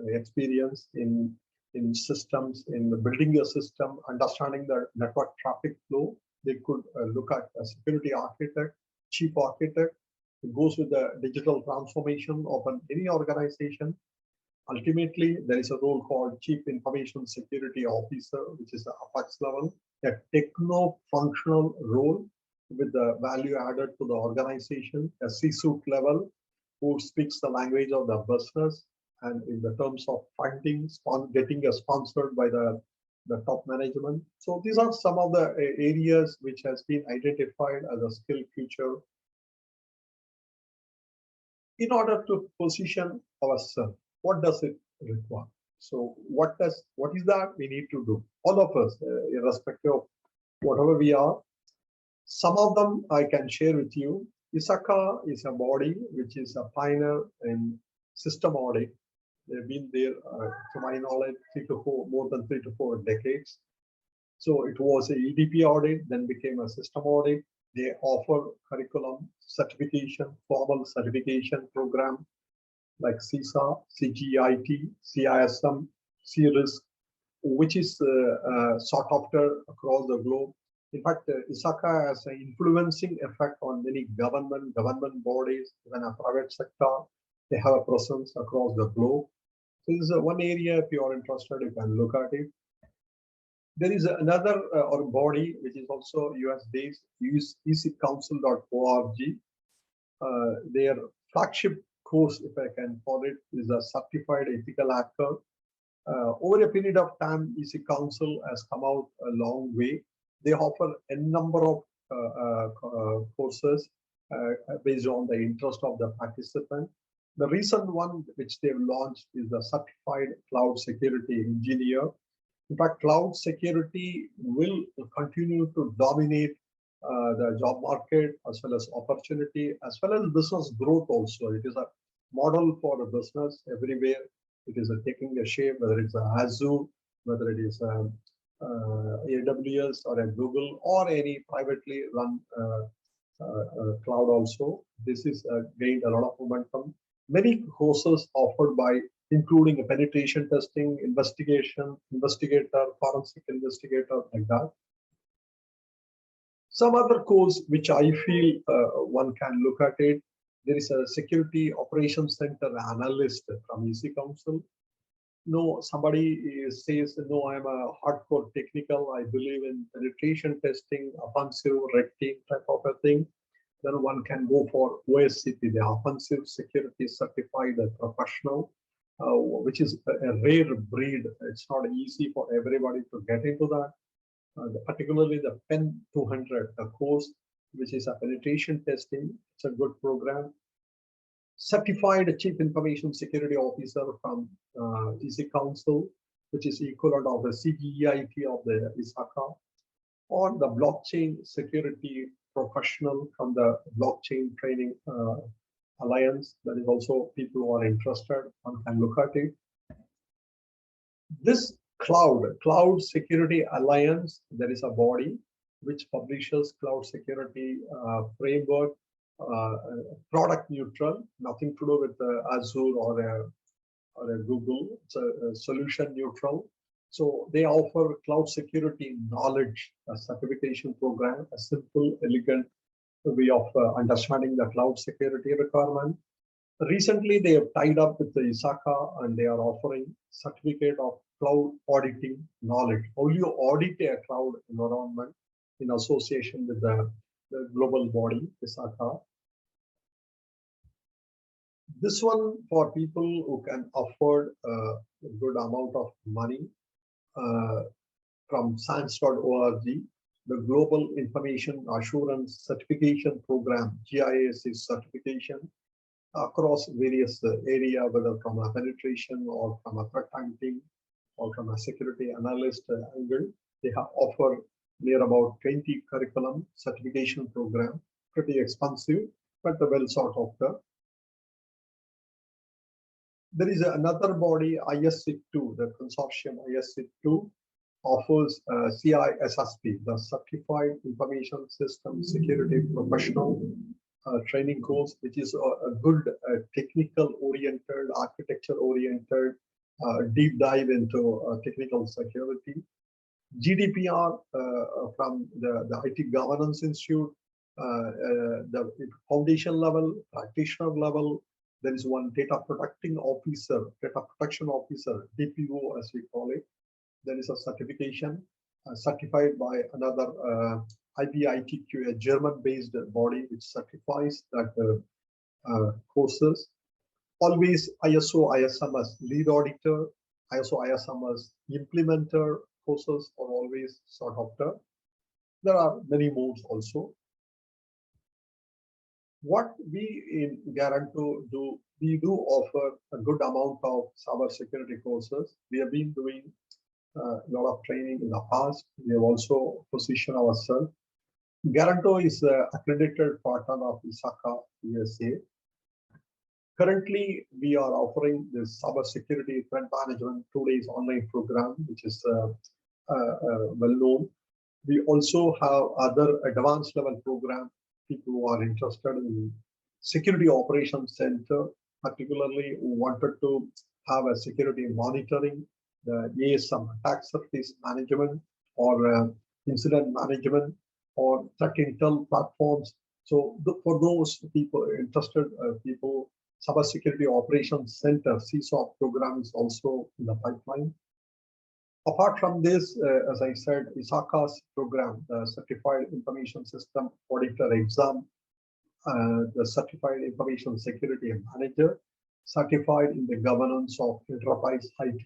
experience in systems, in building a system, understanding the network traffic flow. They could look at a security architect, chief architect. It goes with the digital transformation of any organization. Ultimately, there is a role called Chief Information Security Officer, which is the apex level, a techno-functional role with the value added to the organization, a C-suite level who speaks the language of the business and in the terms of funding, getting sponsored by the top management. So these are some of the areas which has been identified as a skill future in order to position ourselves. What does it require? So what is that we need to do? All of us, irrespective of whatever we are. Some of them I can share with you. ISACA is a body which is a pioneer in system audit. They've been there, to my knowledge, more than 3 to 4 decades. So it was a EDP audit, then became a system audit. They offer curriculum, certification, formal certification program like CISA, CGIT, CISM, CRISC, which is sought after across the globe. In fact, ISACA has an influencing effect on many government bodies, even a private sector. They have a presence across the globe. So this is one area, if you are interested, you can look at it. There is another body which is also US based, easycouncil.org. Their flagship course, if I can call it, is a certified ethical hacker. Over a period of time, EC Council has come out a long way. They offer a number of courses based on the interest of the participant. The recent one which they've launched is the Certified Cloud Security Engineer. In fact, cloud security will continue to dominate the job market as well as opportunity, as well as business growth also. It is a model for a business everywhere. It is taking a shape, whether it's Azure, whether it is AWS or a Google or any privately run cloud also. This is gained a lot of momentum. Many courses offered by including a penetration testing, investigator, forensic investigator, like that. Some other course which I feel one can look at it. There is a Security Operations Center analyst from EC Council. No, somebody says, no, I'm a hardcore technical. I believe in penetration testing, offensive, red team type of a thing. Then one can go for OSCP, the Offensive Security Certified Professional, which is a rare breed. It's not easy for everybody to get into that. Particularly the PEN 200, the course, which is a penetration testing. It's a good program. Certified Chief Information Security Officer from EC Council, which is equivalent of the CGIT of the ISACA, or the Blockchain Security Professional from the Blockchain Training Alliance. That is also people who are interested, one can look at it. This Cloud Security Alliance, there is a body which publishes cloud security framework, product neutral, nothing to do with Azure or a Google. It's a solution neutral. So they offer cloud security knowledge, a certification program, a simple, elegant way of understanding the cloud security requirement. Recently, they have tied up with the ISACA and they are offering certificate of cloud auditing knowledge. How you audit a cloud environment in association with the global body, ISACA. This one for people who can afford a good amount of money from SANS.org, the Global Information Assurance Certification Program, GIS certification across various areas, whether from a penetration or from a threat hunting or from a security analyst angle, they have offer near about 20 curriculum certification program, pretty expensive, but well sought after. There is another body, ISC2, the consortium ISC2 offers CISSP, the Certified Information System Security Professional training course, which is a good technical oriented, architecture oriented, deep dive into technical security. GDPR from the IT Governance Institute, the foundation level, practitioner level. There is one data protection officer, DPO as we call it. There is a certification certified by another IBITQ, a German-based body which certifies that courses. Always ISO ISMS lead auditor, ISO ISMS implementer courses are always sought after. There are many more also. What we in Garranto do, we do offer a good amount of cybersecurity courses. We have been doing a lot of training in the past. We have also positioned ourselves. Garranto is an accredited partner of ISACA USA. Currently, we are offering this cybersecurity threat management 2 days online program, which is well known. We also have other advanced level program. People who are interested in security operations center, particularly who wanted to have a security monitoring, the ASM, attack surface management, or incident management, or threat intel platforms. So for those people interested, people, Cybersecurity Operations Center, CSOP program is also in the pipeline. Apart from this, as I said, ISACA's program, the Certified Information System Auditor exam, the Certified Information Security Manager, certified in the governance of enterprise IT.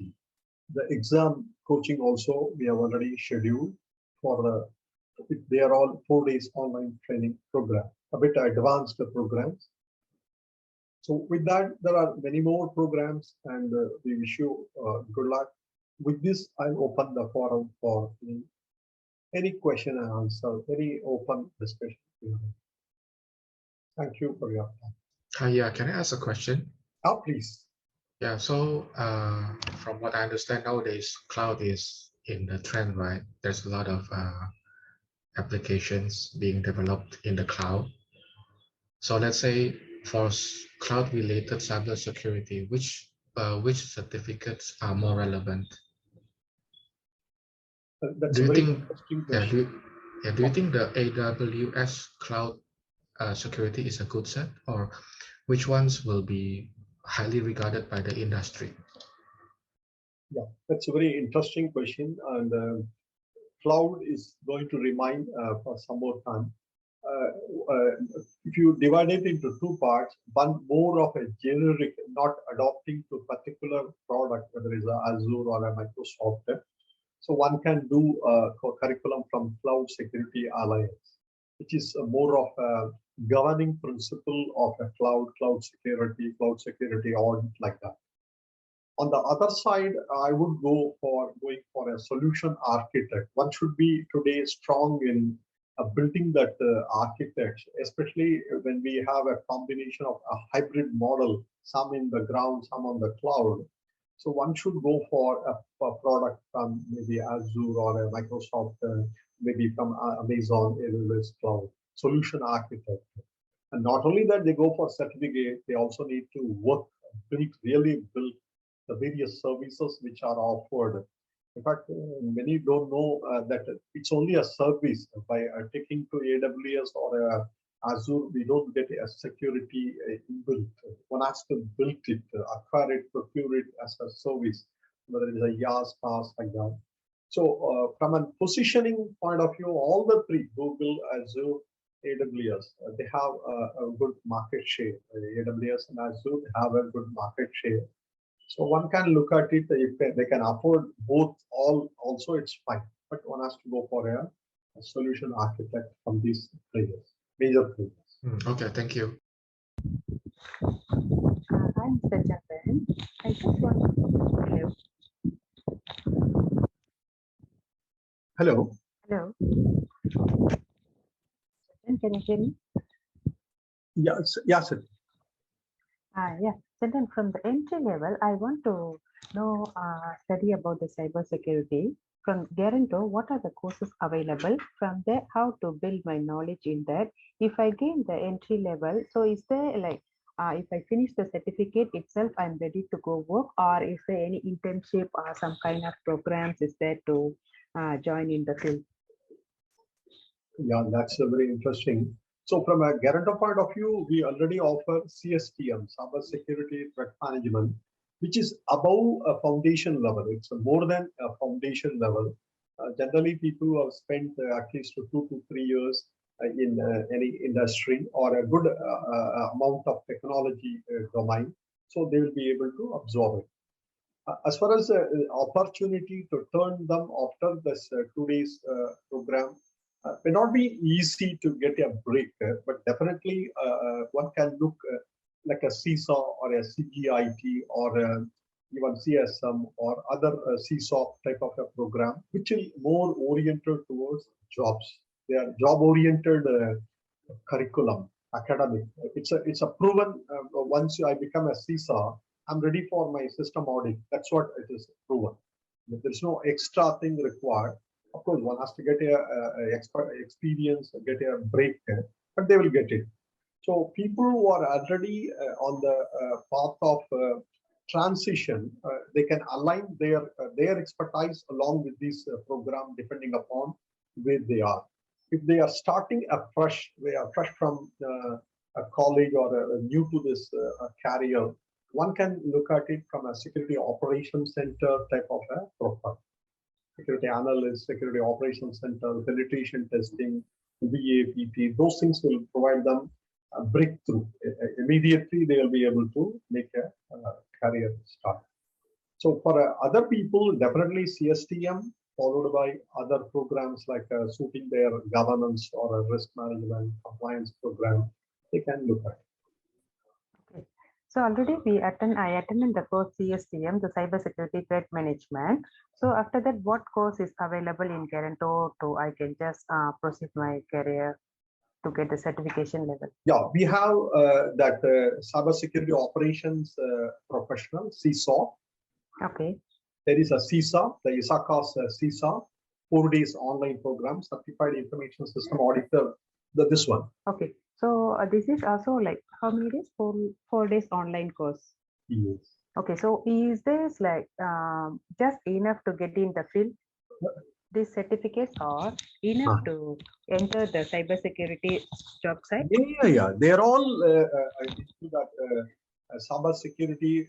The exam coaching also we have already scheduled for the, they are all 4 days online training program, a bit advanced programs. So with that, there are many more programs, and we wish you good luck. With this, I'll open the forum for any question and answer, any open discussion. Thank you for your time. Yeah, can I ask a question? Oh, please. Yeah, so from what I understand nowadays, cloud is in the trend, right? There's a lot of applications being developed in the cloud. So let's say for cloud-related cybersecurity, which certificates are more relevant? That's do you a very think? interesting Yeah, question. do you think the AWS cloud security is a good set, or which ones will be highly regarded by the industry? Yeah, that's a very interesting question, and cloud is going to remain for some more time. If you divide it into two parts, one more of a generic, not adopting to particular product, whether it's Azure or a Microsoft. So one can do a curriculum from Cloud Security Alliance, which is more of a governing principle of a cloud security audit like that. On the other side, I would go for going for a solution architect. One should be today strong in building that architecture, especially when we have a combination of a hybrid model, some in the ground, some on the cloud. So one should go for a product from maybe Azure or a Microsoft, maybe from Amazon AWS Cloud, solution architect. And not only that, they go for certificate, they also need to work, really build the various services which are offered. In fact, many don't know that it's only a service. By taking to AWS or Azure, we don't get a security inbuilt. One has to build it, acquire it, procure it as a service, whether it is a IaaS, PaaS, like that. So from a positioning point of view, all the three, Google, Azure, AWS, they have a good market share. AWS and Azure have a good market share. So one can look at it, if they can afford both, also it's fine. But one has to go for a solution architect from these players, major players. Okay, thank you. Hi, Mr. Chandran. I just want to Hello. Hello. Can you hear me? Yes, yes, sir. Yeah. Chandran, from the entry level, I want to know, study about the cyber security. From Garranto, what are the courses available? From there, how to build my knowledge in that. If I gain the entry level, so is there like, if I finish the certificate itself, I'm ready to go work, or is there any internship or some kind of programs is there to join in the field? Yeah, that's very interesting. So from a guarantor point of view, we already offer CSTM, Cyber Security Threat Management, which is above a foundation level. It's more than a foundation level. Generally, people who have spent at least 2 to 3 years in any industry or a good amount of technology domain, so they will be able to absorb it. As far as opportunity to turn them after this 2 days program, may not be easy to get a break, but definitely one can look like a CISA or a CGIT or even CSM or other CSOP type of a program, which is more oriented towards jobs. They are job-oriented curriculum, academic. It's a proven. Once I become a CISA, I'm ready for my system audit. That's what it is proven. There's no extra thing required. Of course, one has to get a experience, get a break, but they will get it. So people who are already on the path of transition, they can align their expertise along with this program depending upon where they are. If they are starting afresh, they are fresh from a college or new to this career, one can look at it from a security operations center type of a profile. Security analyst, security operations center, penetration testing, VAPT, those things will provide them a breakthrough. Immediately, they will be able to make a career start. So for other people, definitely CSTM followed by other programs like suiting their governance or a risk management compliance program, they can look at. Okay. So already I attended the course CSTM, the Cyber Security Threat Management. So after that, what course is available in Garranto to I can just proceed my career to get the certification level? Yeah, we have that cybersecurity operations professional, CISO. Okay. There is a CISA, the ISACA's CISA, 4 days online program, Certified Information System Auditor, this one. Okay. So this is also like how many days? 4 days online course. Yes. Okay. So is this like just enough to get in the field? These certificates are enough to enter the cybersecurity job site? Yeah. They're all into that cyber security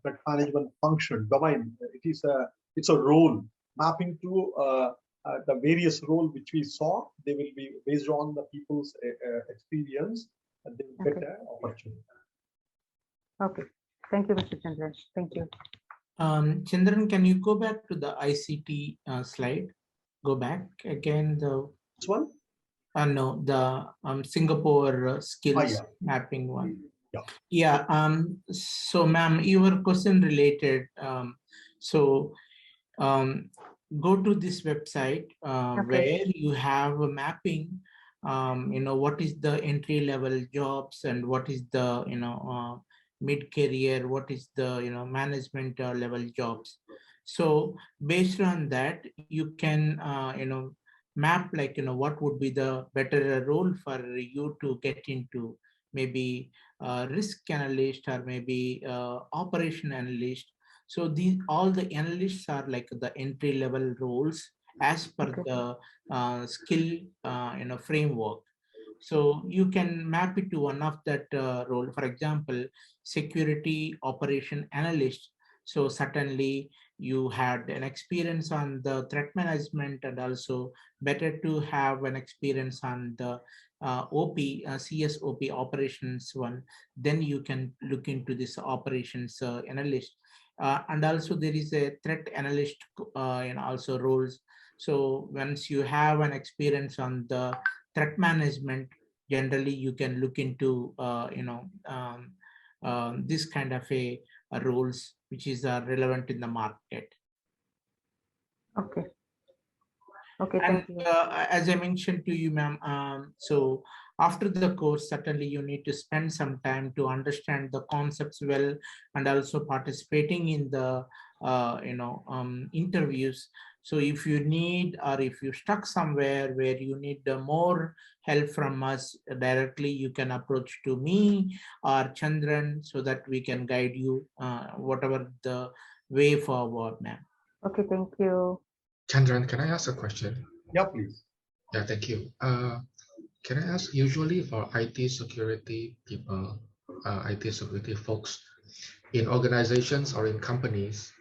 threat management function domain. It's a role mapping to the various role which we saw. They will be based on the people's experience, and they will get an opportunity. Okay. Thank you, Mr. Chandran. Thank you. Chandran, can you go back to the ICT slide? Go back again. This one? No, the Singapore skills mapping one. Yeah. So, ma'am, your question related. Go to this website where you have a mapping. What is the entry level jobs and what is the mid-career, what is the management level jobs. So based on that, you can map like what would be the better role for you to get into, maybe risk analyst or maybe operation analyst. So these all the analysts are like the entry level roles as per the skill framework. So you can map it to one of that role. For example, security operation analyst. So certainly you had an experience on the threat management, and also better to have an experience on the CSOP operations one. Then you can look into this operations analyst. And also there is a threat analyst and also roles. So once you have an experience on the threat management, generally you can look into this kind of a roles which is relevant in the market. Okay. Okay, And thank you. as I mentioned to you, ma'am, so after the course, certainly you need to spend some time to understand the concepts well, and also participating in the interviews. So if you need, or if you're stuck somewhere where you need more help from us directly, you can approach to me or Chandran so that we can guide you whatever the way forward, ma'am. Okay, thank you. Chandran, can I ask a question? Yeah, please. Yeah, thank you. Can I ask, usually for IT security people, IT security folks in organizations or in companies,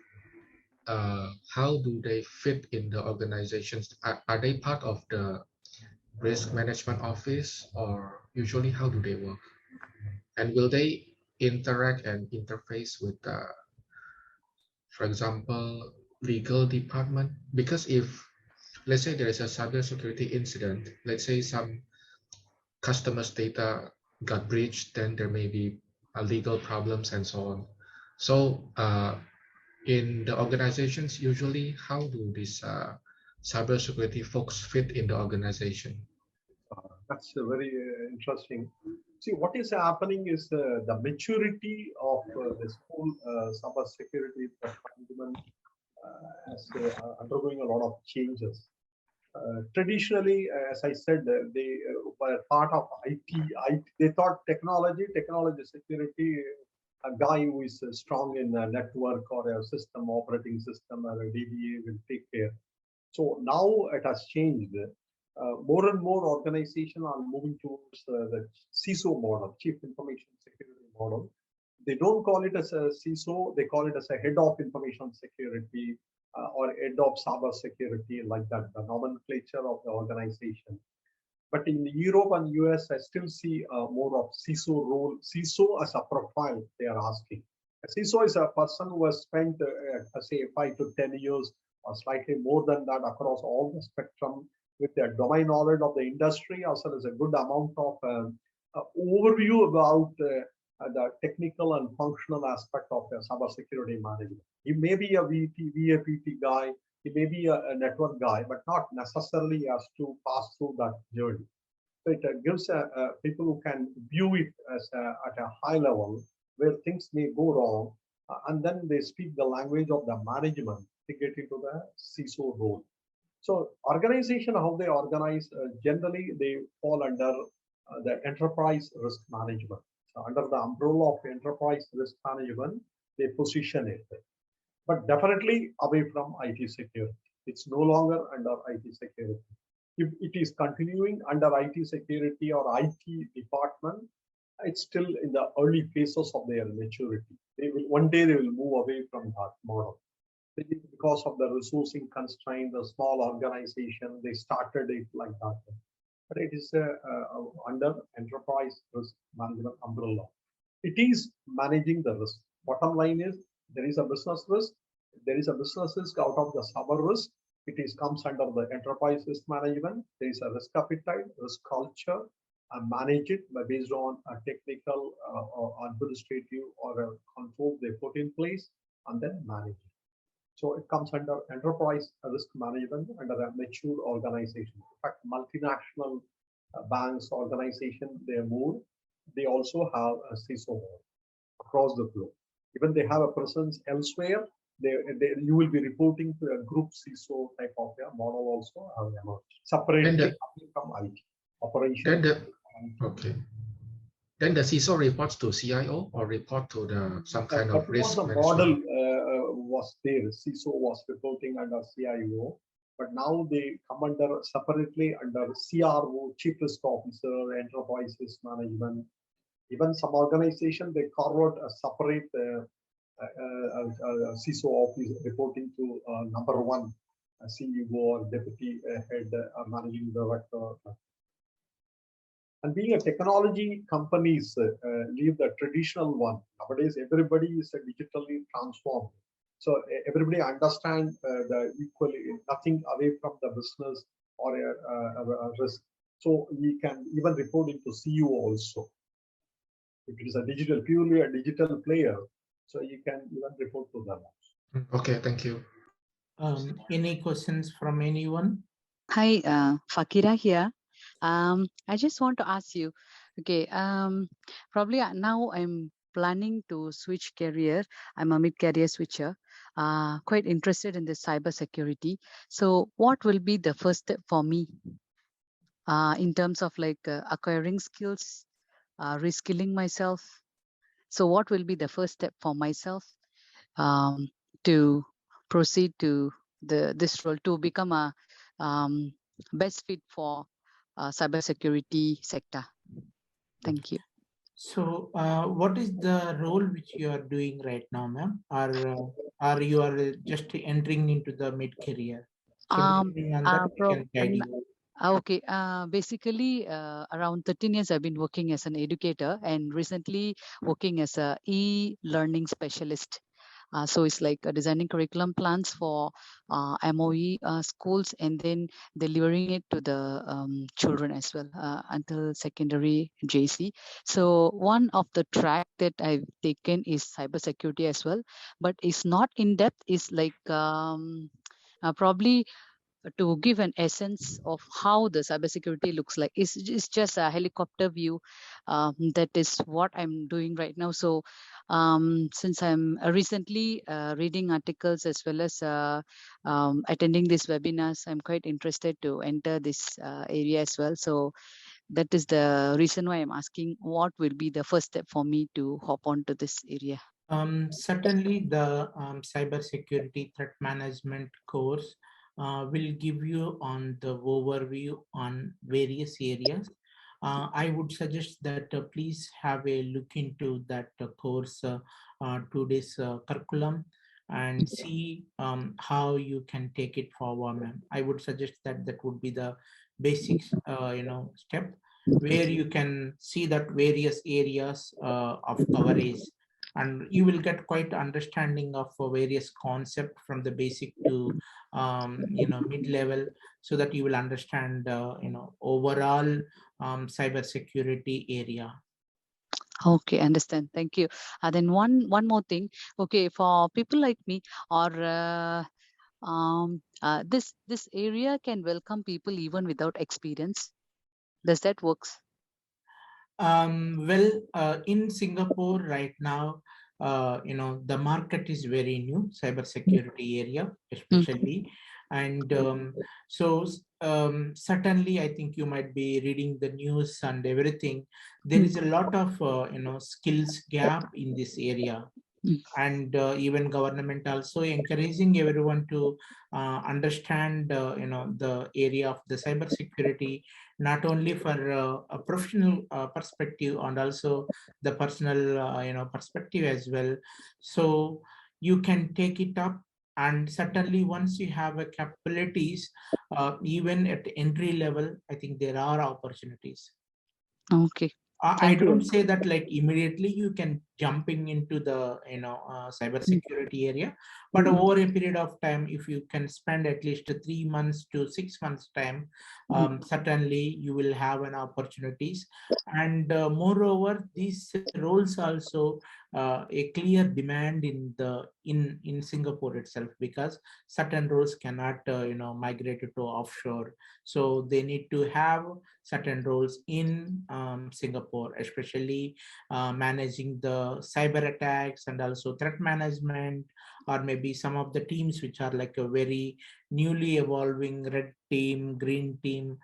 how do they fit in the organizations? Are they part of the risk management office, or usually how do they work? And will they interact and interface with, for example, legal department? Because if, let's say there is a cybersecurity incident, let's say some customers' data got breached, then there may be legal problems and so on. So in the organizations, usually, how do these cybersecurity folks fit in the organization? That's very interesting. See, what is happening is the maturity of this whole cyber security threat management is undergoing a lot of changes. Traditionally, as I said, they were part of IT. They thought technology security, a guy who is strong in a network or a system, operating system, or a DBA will take care. So now it has changed. More and more organizations are moving towards the CISO model, Chief Information Security model. They don't call it as a CISO, they call it as a head of information security or head of cyber security, like that, the nomenclature of the organization. But in Europe and US, I still see more of CISO role. CISO as a profile they are asking. A CISO is a person who has spent, say, 5 to 10 years or slightly more than that across all the spectrum with their domain knowledge of the industry, as well as a good amount of overview about the technical and functional aspect of the cybersecurity management. He may be a VAPT guy, he may be a network guy, but not necessarily has to pass through that journey. So it gives people who can view it as at a high level where things may go wrong, and then they speak the language of the management to get into the CISO role. So organization, how they organize, generally they fall under the enterprise risk management. So under the umbrella of enterprise risk management, they position it, but definitely away from IT security. It's no longer under IT security. If it is continuing under IT security or IT department, it's still in the early phases of their maturity. They will, one day they will move away from that model. Because of the resourcing constraint, the small organization, they started it like that. But it is under enterprise risk management umbrella. It is managing the risk. Bottom line is there is a business risk. There is a business risk out of the cyber risk. It is comes under the enterprise risk management. There is a risk appetite, risk culture, and manage it based on a technical or administrative or a control they put in place, and then manage it. So it comes under enterprise risk management under a mature organization. In fact, multinational banks, organization, they move. They also have a CISO across the globe. Even they have a presence elsewhere, you will be reporting to a group CISO type of model also separately from IT operation. Okay. Then the CISO reports to CIO or report to some kind of risk the management? model was there. CISO was reporting under CIO, but now they come under separately under CRO, Chief Risk Officer, Enterprise Risk Management. Even some organization they carve out a separate CISO office reporting to number one CEO or deputy head managing director. And being a technology companies leave the traditional one. Nowadays, everybody is digitally transformed. So everybody understand the equally nothing away from the business or a risk. So we can even report into CEO also. If it is a digital, purely a digital player, so you can even report to them. Okay, thank you. Any questions from anyone? Hi, Fakira here. I just want to ask you, okay, probably now I'm planning to switch career. I'm a mid-career switcher, quite interested in the cyber security. So what will be the first step for me in terms of like acquiring skills, reskilling myself? So what will be the first step for myself um, to proceed to this role to become a um, best fit for cybersecurity sector. Thank you. So, what is the role which you are doing right now, ma'am? Or you are just entering into the mid-career? So, Um, depending on that, we can guide you. Okay. Basically, around 13 years, I've been working as an educator and recently working as a e-learning specialist. So it's like designing curriculum plans for MOE schools and then delivering it to the children as well until secondary JC. So one of the track that I've taken is cybersecurity as well, but it's not in depth. It's like probably to give an essence of how the cybersecurity looks like. It's just a helicopter view. That is what I'm doing right now. So since I'm recently reading articles as well as attending these webinars, I'm quite interested to enter this area as well. So that is the reason why I'm asking what will be the first step for me to hop onto this area. Certainly, the cybersecurity threat management course will give you on the overview on various areas. I would suggest that please have a look into that course, 2 days curriculum, and see how you can take it forward, ma'am. I would suggest that that would be the basics, step where you can see that various areas of coverage, and you will get quite understanding of various concept from the basic to mid level, so that you will understand overall cyber security area. Okay, understand. Thank you. Then one more thing. Okay, for people like me, or this area can welcome people even without experience. Does that works? Well, in Singapore right now, the market is very new, cybersecurity area especially, and certainly, I think you might be reading the news and everything. There is a lot of skills gap in this area, and even government also encouraging everyone to understand the area of the cyber security, not only for a professional perspective and also the personal perspective as well. So you can take it up, and certainly once you have a capabilities, even at entry level, I think there are opportunities. Okay. I Thank you. don't say that like immediately you can jumping into the cyber security area, but over a period of time, if you can spend at least 3 months to 6 months time, certainly you will have an opportunities. And moreover, these roles also a clear demand in Singapore itself, because certain roles cannot migrate to offshore, so they need to have certain roles in Singapore, especially managing the cyber attacks and also threat management, or maybe some of the teams which are like a very newly evolving red team, green team.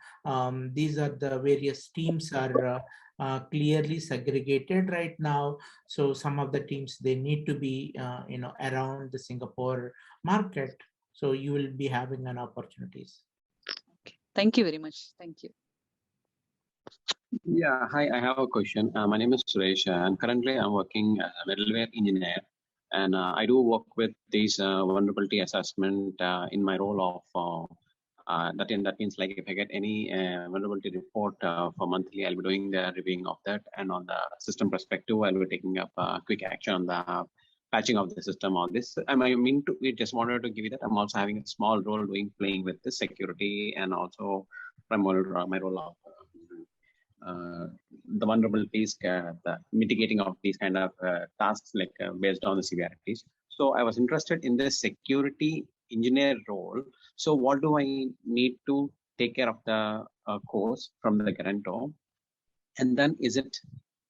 These are the various teams are clearly segregated right now. So some of the teams, they need to be around the Singapore market. So you will be having an opportunities. Okay. Thank you very much. Thank you. Yeah, hi, I have a question. My name is Suresh, and currently I'm working as a middleware engineer. And I do work with this vulnerability assessment in my role of that means like if I get any vulnerability report for monthly, I'll be doing the reviewing of that. And on the system perspective, I'll be taking up quick action on the patching of the system. All this, we just wanted to give you that I'm also having a small role playing with the security and also my role of the vulnerabilities, the mitigating of these kind of tasks, like based on the severities. So I was interested in the security engineer role. So what do I need to take care of the course from the Garranto, and then is it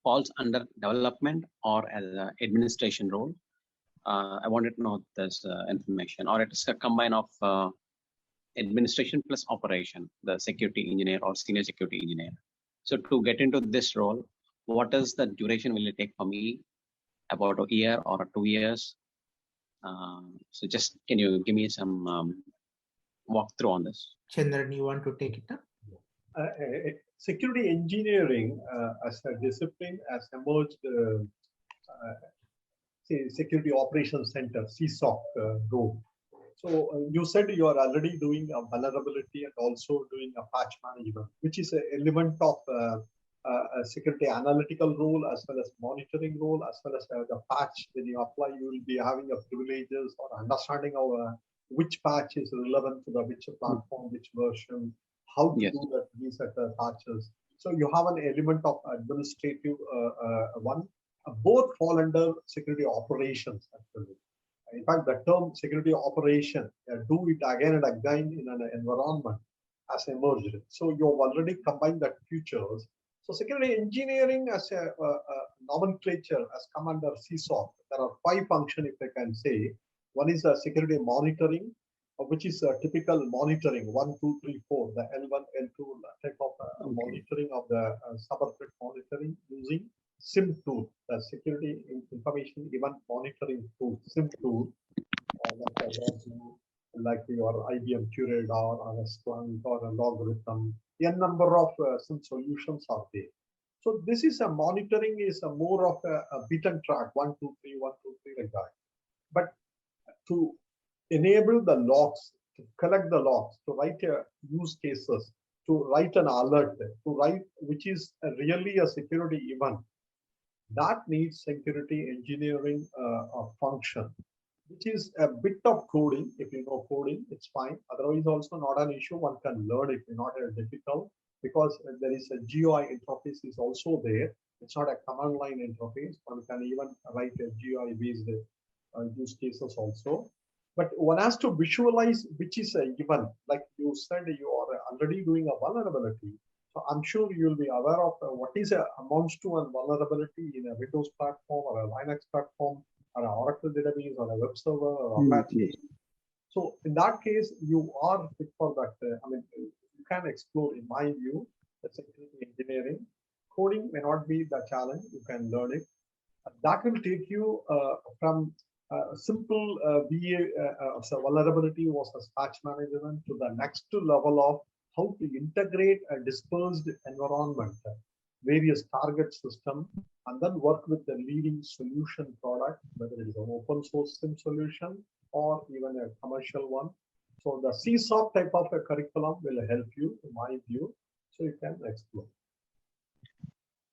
falls under development or as an administration role? I wanted to know this information, or it is a combine of administration plus operation, the security engineer or senior security engineer. So to get into this role, what is the duration will it take for me? About a year or 2 years? So just can you give me some walkthrough on this? Chandran, you want to take it up? Security engineering as a discipline has emerged, say, Security Operations Center, CSOC role. So you said you are already doing a vulnerability and also doing a patch management, which is an element of a security analytical role as well as monitoring role, as well as the patch. When you apply, you will be having a privileges or understanding of which patch is relevant to the which platform, which version, how to do that, these are the patches. So you have an element of administrative one. Both fall under security operations actually. In fact, the term security operation, do it again and again in an environment, has emerged. So you've already combined that features. So security engineering as a nomenclature has come under CSOC. There are 5 functions, if I can say. One is security monitoring, which is a typical monitoring, 1, 2, 3, 4, the L1, L2 type of monitoring of the cyber threat monitoring using SIM tool, the security information event monitoring tool, SIM tool, like your IBM QRadar or a Splunk or a Logarithm. A number of SIM solutions are there. So this is a monitoring is a more of a beaten track, 1, 2, 3, 1, 2, 3 like that. But to enable the logs, to collect the logs, to write use cases, to write an alert, to write which is really a security event, that needs security engineering function, which is a bit of coding. If you know coding, it's fine. Otherwise, also not an issue. One can learn it, not difficult, because there is a GUI interface is also there. It's not a command line interface. One can even write a GUI based use cases also. But one has to visualize which is a event. Like you said, you are already doing a vulnerability. So I'm sure you'll be aware of what is amounts to a vulnerability in a Windows platform or a Linux platform or an Oracle database or a web server or Apache. So in that case, you are fit for that. I mean, you can explore, in my view, the security engineering. Coding may not be the challenge. You can learn it. That will take you from simple VA so vulnerability versus patch management to the next level of how to integrate a dispersed environment, various target system, and then work with the leading solution product, whether it is an open source SIM solution or even a commercial one. So the CSOC type of a curriculum will help you, in my view, so you can explore.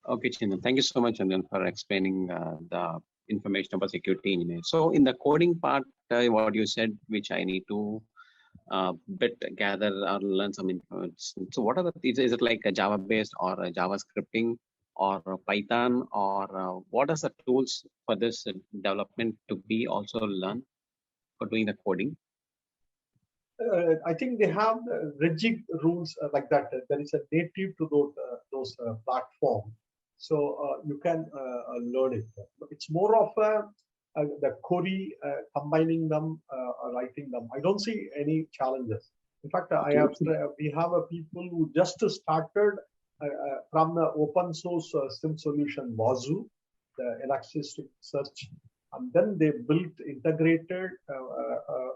Okay, Chandran, thank you so much, Chandran, for explaining the information about security engineer. So in the coding part, what you said, which I need to gather or learn some information. So what are the, is it like a Java based or a JavaScripting or a Python, or what are the tools for this development to be also learned for doing the coding? I think they have rigid rules like that. There is a native to those platforms. So you can learn it. It's more of the query, combining them, writing them. I don't see any challenges. In fact, we have people who just started from the open source SIM solution, Wazoo, the Elastic Search, and then they built integrated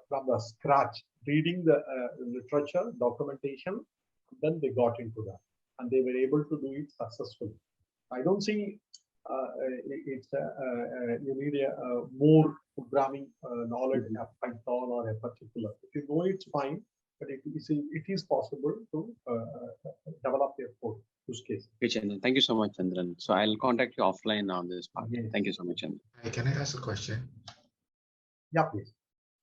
from the scratch, reading the literature, documentation, then they got into that, and they were able to do it successfully. I don't see you need a more programming knowledge of Python or a particular. If you know it's fine, but it is possible to develop a code use case. Okay, Chandran. Thank you so much, Chandran. So I'll contact you offline on this part. Yes. Thank you so much, Chandran. Can I ask a question? Yeah, please.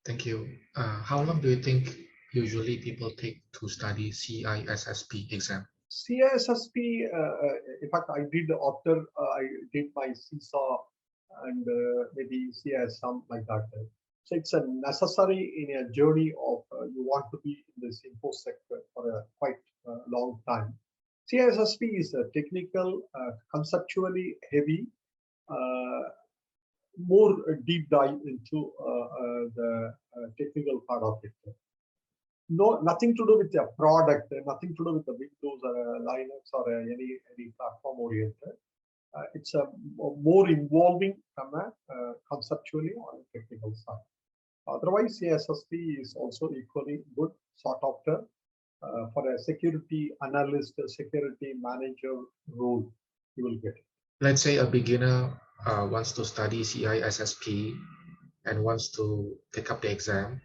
Thank you. How long do you think usually people take to study CISSP exam? CISSP, in fact, I did after I did my CISA and maybe CISM like that. So it's a necessary in a journey of you want to be in this info sector for a quite long time. CISSP is a technical, conceptually heavy, more deep dive into the technical part of it. No, nothing to do with the product, nothing to do with the Windows or Linux or any platform oriented. It's a more involving from a conceptually on a technical side. Otherwise, CISSP is also equally good sought after for a security analyst, a security manager role. You will get it. Let's say a beginner wants to study CISSP and wants to take up the exam.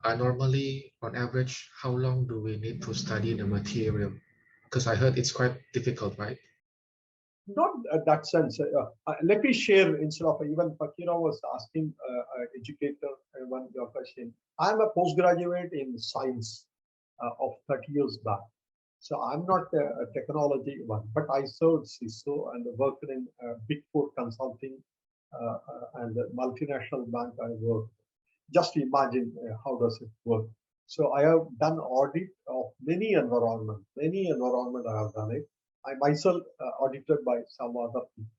Normally, on average, how long do we need to study the material? Because I heard it's quite difficult, right? Not that sense. Let me share instead of even Fakira was asking educator one your question. I'm a postgraduate in science of 30 years back. So I'm not a technology one, but I served CISO and worked in Big Four consulting and a multinational bank I worked. Just imagine how does it work. So I have done audit of many environment I have done it. I myself audited by some other people.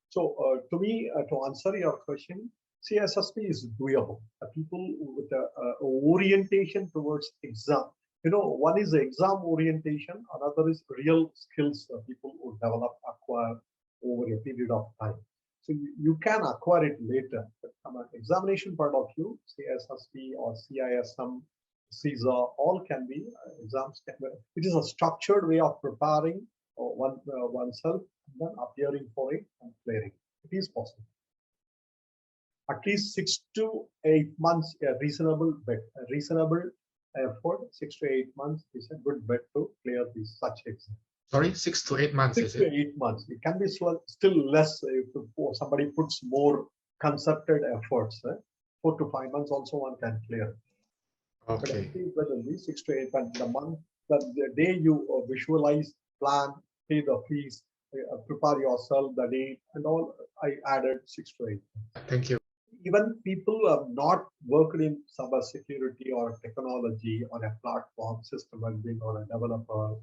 So to me, to answer your question, CISSP is doable. People with a orientation towards exam. You know, one is the exam orientation, another is real skills people who develop, acquire over a period of time. So you can acquire it later, but from an examination point of view, CISSP or CISM, CISA, all can be exams. It is a structured way of preparing oneself and then appearing for it and clearing. It is possible. At least 6 to 8 months, a reasonable bet, a reasonable effort. 6 to 8 months is a good bet to clear this such exam. Sorry, 6 to 8 months. 6 to 8 months. It can be still less if somebody puts more concerted efforts. 4 to 5 months also one can clear. Okay. But at least 6 to 8 months. The day you visualize, plan, pay the fees, prepare yourself, the date, and all, I added 6 to 8. Thank you. Even people who have not worked in cyber security or technology or a platform system admin or a developer.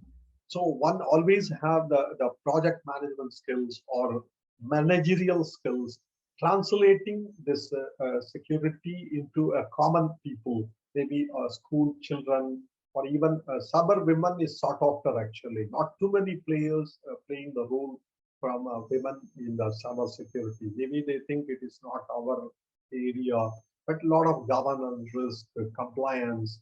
So one always have the project management skills or managerial skills, translating this security into a common people, maybe school children, or even cyber women is sought after actually. Not too many players playing the role from women in the cyber security. Maybe they think it is not our area, but a lot of governance, risk, compliance,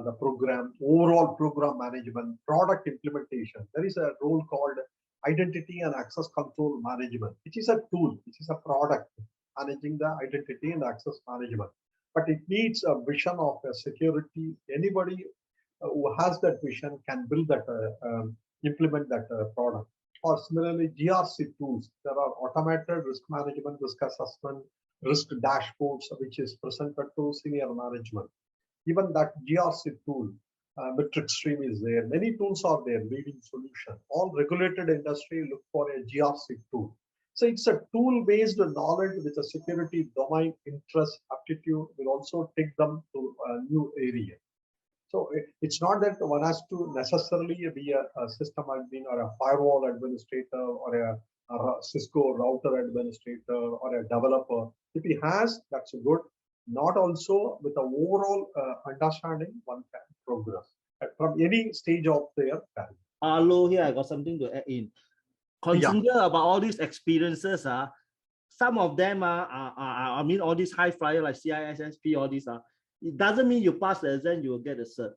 the program, overall program management, product implementation. There is a role called identity and access control management, which is a tool, which is a product managing the identity and access management. But it needs a vision of a security. Anybody who has that vision can build that, implement that product. Or similarly, GRC tools. There are automated risk management, risk assessment, risk dashboards, which is presented to senior management. Even that GRC tool, metric stream is there. Many tools are there, leading solution. All regulated industry look for a GRC tool. So it's a tool-based knowledge with a security domain interest, aptitude will also take them to a new area. So it's not that one has to necessarily be a system admin or a firewall administrator or a Cisco router administrator or a developer. If he has, that's good. Not also with the overall understanding, one can progress from any stage of their career. Hello, here I got something to add in. Consider about all these experiences. Some of them I mean, all these high flyer like CISSP, all these it doesn't mean you pass the exam, you will get a cert.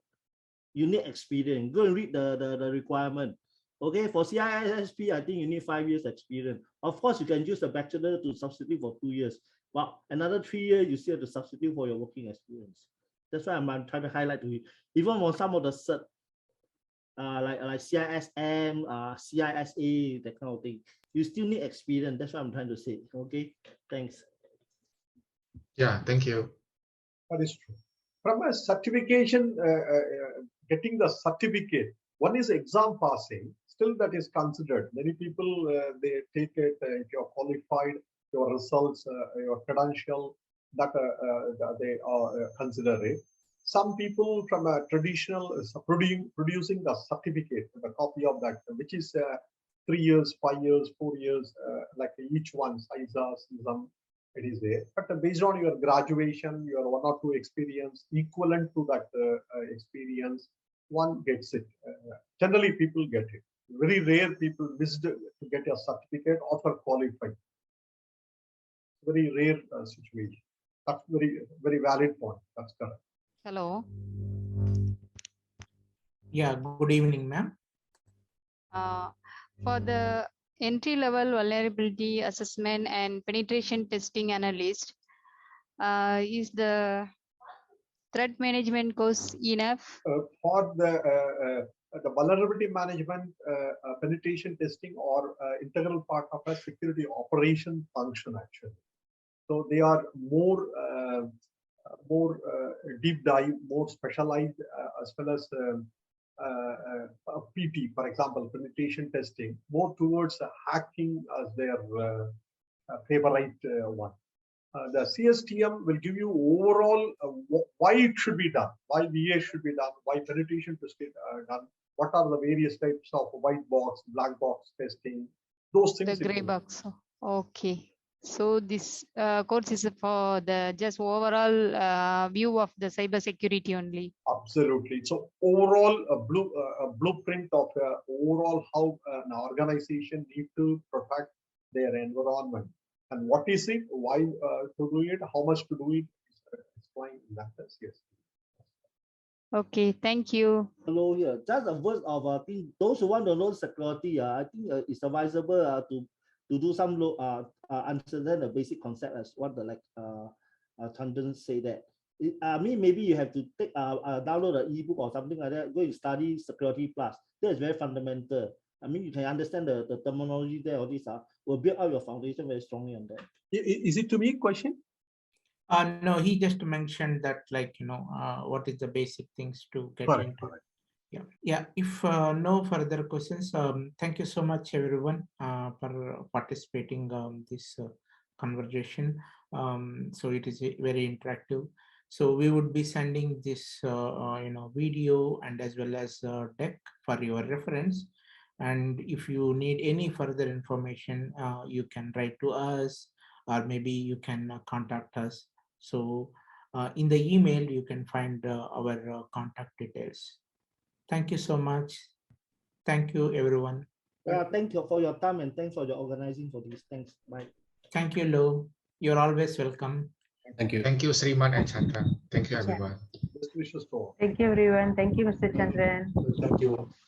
You need experience. Go and read the requirement. Okay, for CISSP, I think you need 5 years experience. Of course, you can use the bachelor to substitute for 2 years. But another 3 years, you still have to substitute for your working experience. That's why I'm trying to highlight to you. Even for some of the cert, like CISM, CISA, that kind of thing, you still need experience. That's what I'm trying to say. Okay, thanks. Yeah, thank you. That is true. From a certification, getting the certificate, one is exam passing, still that is considered. Many people, they take it, if you're qualified, your results, your credential, that they consider it. Some people from a traditional producing the certificate, the copy of that, which is 3 years, 5 years, 4 years, like each one, SISM, it is there. But based on your graduation, your 1 or 2 experience, equivalent to that experience, one gets it. Generally, people get it. Very rare people missed to get a certificate after qualifying. Very rare situation. That's very valid point. That's correct. Hello. Yeah, good evening, ma'am. For the entry-level vulnerability assessment and penetration testing analyst, is the threat management course enough? For the vulnerability management, penetration testing or integral part of a security operation function actually. So they are more deep dive, more specialized, as well as PT, for example, penetration testing, more towards hacking as their favorite one. The CSTM will give you overall why it should be done, why VA should be done, why penetration testing done, what are the various types of white box, black box testing, those things. The gray box. Okay. So this course is for the just overall view of the cybersecurity only. Absolutely. So overall, a blueprint of overall how an organization need to protect their environment. And what is it? Why to do it? How much to do it? Explain that. Yes. Okay, thank you. Hello here. Just a word of thing. Those who want to know security, I think it's advisable to do some understand the basic concept as what the Chandran say that. I mean, maybe you have to take download an ebook or something like that. Go and study security plus. That is very fundamental. I mean, you can understand the terminology there. All these will build out your foundation very strongly on that. Is it to me question? No, he just mentioned that, like, what is the basic things to get Correct, into. correct. Yeah. If no further questions, thank you so much, everyone, for participating this conversation. So it is very interactive. So we would be sending this, video and as well as deck for your reference. And if you need any further information, you can write to us, or maybe you can contact us. So in the email, you can find our contact details. Thank you so much. Thank you, everyone. Thank you for your time and thanks for your organizing for this. Thanks. Bye. Thank you, Lou. You're always welcome. Thank you. Thank you, Sriman and Chandran. Thank you, everyone. Best wishes to all. Thank you, everyone. Thank you, Mr. Chandran. Thank you.